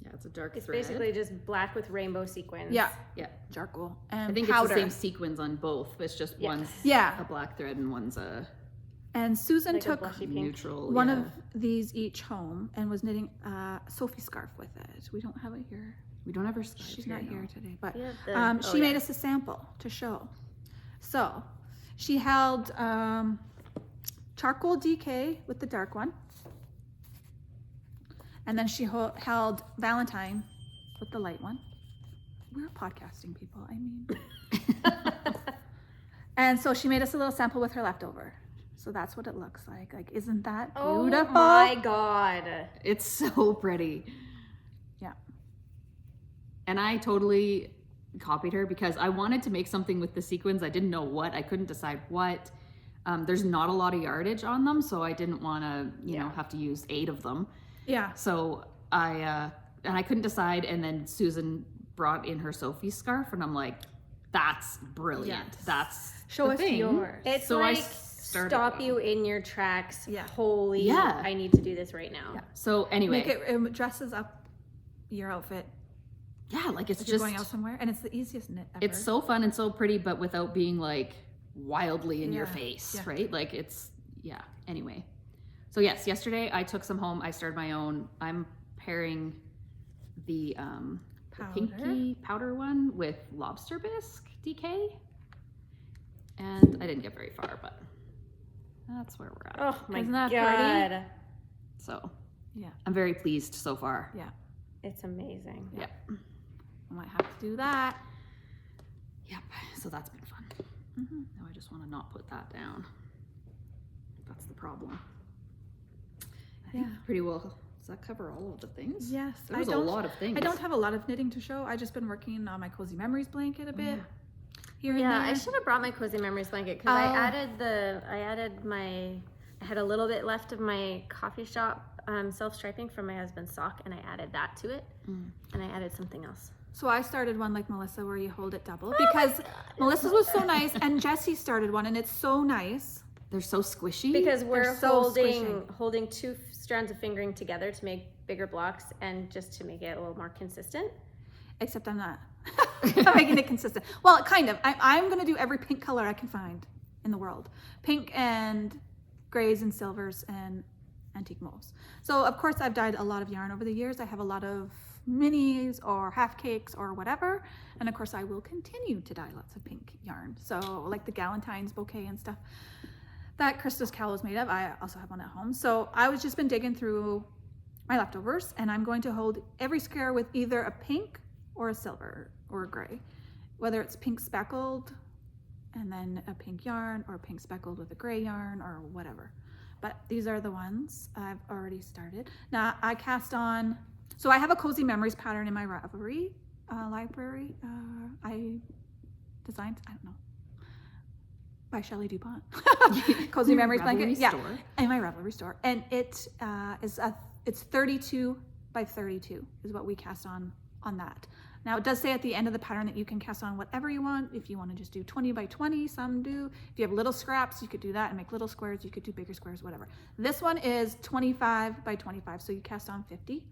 S3: Yeah, it's a dark
S1: It's
S3: thread.
S1: basically just black with rainbow sequins.
S2: Yeah.
S3: Yeah.
S2: Charcoal and
S3: I think
S2: powder.
S3: it's the same sequins on both. It's just
S1: Yeah.
S3: one's
S2: Yeah.
S3: a black thread and one's a
S2: And Susan
S1: Like a
S2: took
S1: blushy pink.
S3: neutral.
S2: one
S3: yeah.
S2: of these each home and was knitting a Sophie scarf with it. We don't have it here.
S3: We don't ever. Skype
S2: She's not here today, but
S1: Yeah, the-
S2: she made us a sample to show. So she held charcoal DK with the dark one, and then she held Valentine with the light one. We're podcasting people, I mean. And so she made us a little sample with her leftover. So that's what it looks like. Like, isn't that beautiful?
S1: Oh my god.
S3: It's so pretty.
S2: Yeah.
S3: And I totally copied her because I wanted to make something with the sequins. I didn't know what. I couldn't decide what. There's not a lot of yardage on them, so I didn't want to, you know, have to use 8 of them.
S2: Yeah.
S3: So I couldn't decide. And then Susan brought in her Sophie scarf, and I'm like, that's brilliant.
S2: Yes.
S3: That's
S2: Show
S3: the
S2: us
S3: thing.
S2: yours.
S1: It's
S3: So I
S1: like
S3: started
S1: stop
S3: them.
S1: you in your tracks.
S2: Yeah.
S1: Holy,
S3: Yeah.
S1: I need to do this right now.
S2: Yeah.
S3: So anyway,
S2: Make it dresses up your outfit
S3: yeah, like it's
S2: if you're
S3: just
S2: going out somewhere, and it's the easiest knit ever.
S3: it's so fun and so pretty, but without being like wildly in your
S2: Yeah,
S3: face,
S2: yeah.
S3: right? Like it's anyway. So yes, yesterday I took some home. I started my own. I'm pairing the pinky powder one with lobster bisque DK, and I didn't get very far, but that's where we're at.
S1: Oh my
S2: Isn't that
S1: god.
S2: pretty?
S3: So
S2: Yeah.
S3: I'm very pleased so far.
S2: Yeah.
S1: It's amazing.
S3: Yeah.
S2: I might have to do that.
S3: Yep. So that's been fun.
S2: Mm-hmm.
S3: Now I just want to not put that down. That's the problem. I think
S2: Yeah.
S3: pretty well. Does that cover all of the things?
S2: Yes.
S3: There was a lot of things.
S2: I don't have a lot of knitting to show. I just been working on my Cozy Memories blanket a bit. Here and
S1: Yeah,
S2: there.
S1: I should have brought my Cozy Memories blanket because I had a little bit left of my coffee shop self-striping from my husband's sock, and I added that to it, and I added something else.
S2: So I started one like Melissa where you hold it double because Melissa's was so nice, and Jessie started one, and it's so nice.
S3: They're so squishy.
S1: Because we're
S2: They're so
S1: holding 2 strands of fingering together to make bigger blocks and just to make it a little more consistent.
S2: Except I'm not. I'm making it consistent. Well, kind of. I'm going to do every pink color I can find in the world. Pink and grays and silvers and antique mauves. So, of course, I've dyed a lot of yarn over the years. I have a lot of minis or half cakes or whatever. And, of course, I will continue to dye lots of pink yarn. So, like the Galentine's bouquet and stuff that Krista's cowl is made of. I also have one at home. So, I was just been digging through my leftovers, and I'm going to hold every square with either a pink or a silver or a gray, whether it's pink speckled and then a pink yarn or pink speckled with a gray yarn or whatever. But these are the ones I've already started. Now I cast on, so I have a Cozy Memories pattern in my Ravelry library. I designed, I don't know, by Shelley DuPont. Cozy Memories blanket, yeah, in my Ravelry store. And it it's 32 by 32 is what we cast on that. Now it does say at the end of the pattern that you can cast on whatever you want. If you want to just do 20 by 20, some do. If you have little scraps, you could do that and make little squares. You could do bigger squares, whatever. This one is 25 by 25, so you cast on 50.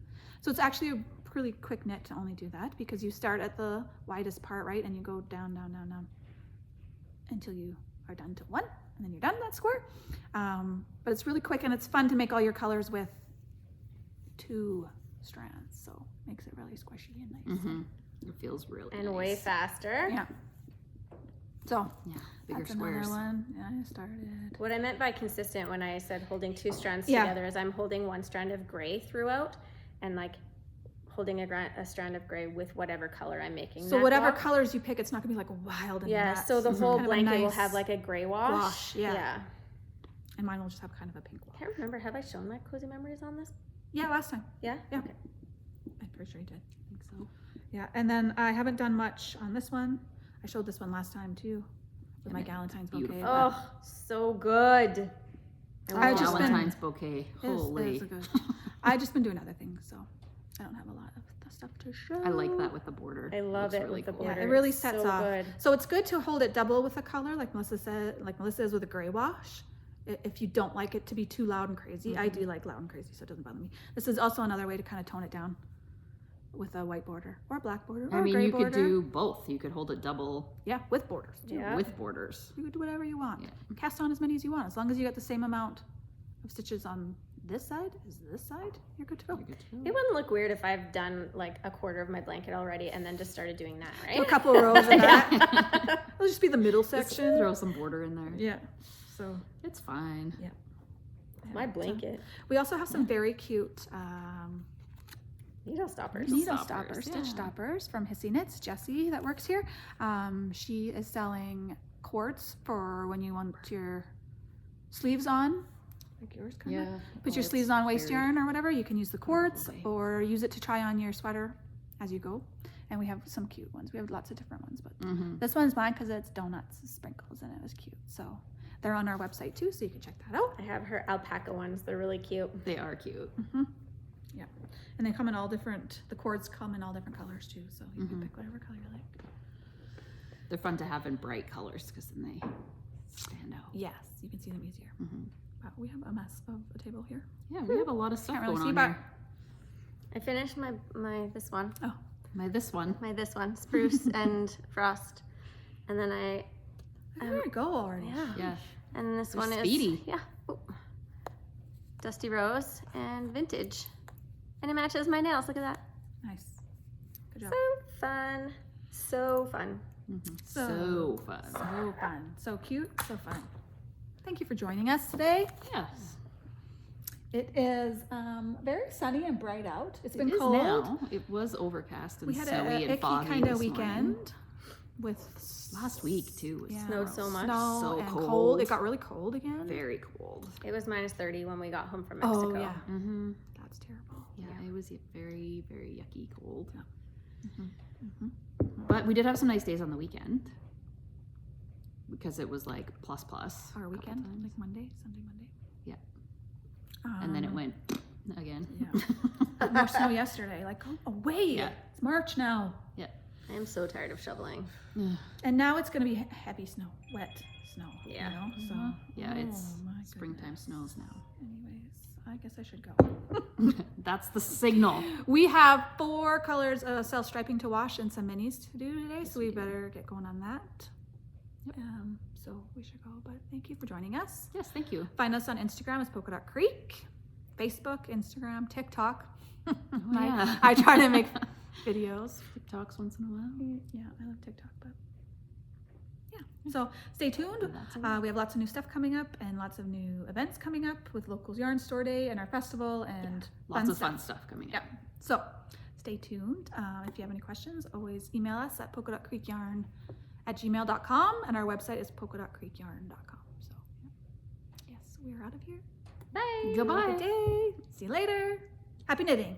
S2: So it's actually a pretty quick knit to only do that because you start at the widest part, right? And you go down, down, down, down until you are done to one, and then you're done that square. But it's really quick and it's fun to make all your colors with 2 strands, so makes it really squishy and nice.
S3: Mm-hmm. It feels really
S1: And
S3: nice.
S1: way faster.
S2: Yeah. So
S3: Yeah, bigger
S2: that's
S3: squares.
S2: another one. Yeah, I started.
S1: What I meant by consistent when I said holding 2 strands
S2: Yeah.
S1: together is I'm holding 1 strand of gray throughout and like holding a strand of gray with whatever color I'm making.
S2: So
S1: that
S2: whaver
S1: block.
S2: colors you pick, it's not gonna be like wild and
S1: Yeah,
S2: nuts.
S1: so the
S2: It's
S1: whole
S2: kind of a
S1: blanket will
S2: nice
S1: have like a gray wash.
S2: wash, yeah.
S1: Yeah.
S2: And mine will just have kind of a pink
S1: I
S2: wash.
S1: can't remember. Have I shown my Cozy Memories on this?
S2: Yeah, last time.
S1: Yeah?
S2: Yeah.
S1: Okay.
S2: I'm pretty sure you did.
S3: I think so.
S2: Yeah, and then I haven't done much on this one. I showed this one last time too, with
S3: Yeah,
S2: my Galentine's bouquet.
S3: beautiful.
S2: but
S1: Oh, so good.
S2: I've just been-
S3: Valentine's bouquet.
S2: it is-
S3: Holy.
S2: it is a good. I've just been doing other things, so I don't have a lot of the stuff to show.
S3: I like that with the border.
S1: I love
S3: Looks
S1: it
S3: really
S1: with the
S3: cool.
S2: Yeah,
S1: border.
S2: it really
S1: It's
S2: sets
S1: so
S2: off.
S1: good.
S2: So it's good to hold it double with a color, like Melissa said, like Melissa is with a gray wash. If you don't like it to be too loud and crazy, I do like loud and crazy, so it doesn't bother me. This is also another way to kind of tone it down with a white border or a black border or
S3: I mean,
S2: a gray
S3: you
S2: border.
S3: could do both. You could hold it double
S2: Yeah, with borders too.
S1: Yeah.
S3: with borders.
S2: You could do whatever you want.
S3: Yeah.
S2: Cast on as many as you want, as long as you got the same amount of stitches on this side as this side. You're good to go.
S3: You're good to go.
S1: It wouldn't look weird if I've done like a quarter of my blanket already and then just started doing that, right?
S2: Do a couple rows of that. It'll just be the middle
S3: Just
S2: section.
S3: throw some border in there.
S2: Yeah. So
S3: It's fine.
S1: My blanket.
S2: we also have some very cute
S1: Needle stoppers.
S2: needle
S3: stoppers,
S2: stoppers, stitch
S3: yeah.
S2: stoppers from Hissy Knits. Jessie that works here. She is selling cords for when you want your sleeves on, like yours kind of. Put your sleeves on waist yarn or whatever. You can use the cords
S3: way.
S2: or use it to try on your sweater as you go. And we have some cute ones. We have lots of different ones, but
S3: Mm-hmm.
S2: this one's mine because it's donuts and sprinkles and it was cute. So they're on our website too, so you can check that out.
S1: I have her alpaca ones. They're really cute.
S3: They are cute.
S2: Yeah, and they come in all different. The cords come in all different colors too, so you can
S3: Mhm.
S2: pick whatever color you like.
S3: They're fun to have in bright colors because then they stand out.
S2: Yes, you can see them easier.
S3: Mm-hmm.
S2: Wow, we have a mess of a table here.
S3: Yeah, we have a lot of stuff
S2: Can't really
S3: going
S2: see,
S3: on
S2: but
S3: here.
S1: I finished my this one.
S3: This one.
S1: Spruce and frost. And then
S2: There we go already.
S3: Yeah.
S1: And this
S3: They're
S1: one
S3: speedy.
S1: is Ooh. Dusty Rose and Vintage. And it matches my nails. Look at that.
S2: Nice. Good job.
S1: So fun. So fun.
S3: Mm-hmm.
S2: So-
S3: So fun.
S2: So fun. So cute. So fun. Thank you for joining us today.
S3: Yes.
S2: It is very sunny and bright out. It's been
S3: It is
S2: cold.
S3: now. It was overcast and
S2: We had
S3: snowy
S2: a
S3: and
S2: icky
S3: foggy
S2: kind of
S3: this morning.
S2: weekend with
S3: Last week too. Was
S1: Snowed so much.
S2: Snow
S3: So
S2: and
S3: cold.
S2: It got really cold again.
S3: very cold.
S1: It was minus 30 when we got home from Mexico.
S2: Oh yeah,
S3: Mm-hmm.
S2: that's terrible.
S3: Yeah, it was very, very yucky cold.
S2: Mm-hmm.
S3: But we did have some nice days on the weekend because it was like plus plus.
S2: Our
S3: a couple
S2: weekend,
S3: times.
S2: like Monday, Sunday, Monday.
S3: Yeah. And then it
S2: Um,
S3: went again.
S2: Yeah. More snow yesterday. Like, go away.
S3: Yeah.
S2: It's March now.
S1: I am so tired of shoveling.
S2: And now it's going to be heavy snow, wet snow.
S1: Yeah.
S2: You know? So,
S3: Yeah, it's
S2: oh, my
S3: springtime
S2: goodness.
S3: snows now.
S2: Anyways, I guess I should go.
S3: That's the signal.
S2: We have 4 colors of self-striping to wash and some minis to do today,
S3: Yes,
S2: so we
S3: we do.
S2: better get going on that.
S3: Yep.
S2: So we should go, but thank you for joining us.
S3: Yes, thank you.
S2: Find us on Instagram as Polka Dot Creek, Facebook, Instagram, TikTok.
S3: Oh, yeah.
S2: I try to make videos.
S3: TikToks once in a while.
S2: Yeah, I love TikTok, but yeah. So stay tuned.
S3: That's all.
S2: We have lots of new stuff coming up and lots of new events coming up with Locals Yarn Store Day and our festival and
S3: Lots of
S2: stuff.
S3: fun stuff coming up.
S2: Yep. So stay tuned. If you have any questions, always email us at polkadotcreekyarn@gmail.com, and our website is polkadotcreekyarn.com. So yes, we are out of here.
S1: Bye.
S3: Goodbye.
S2: Have a good day. See you later. Happy knitting.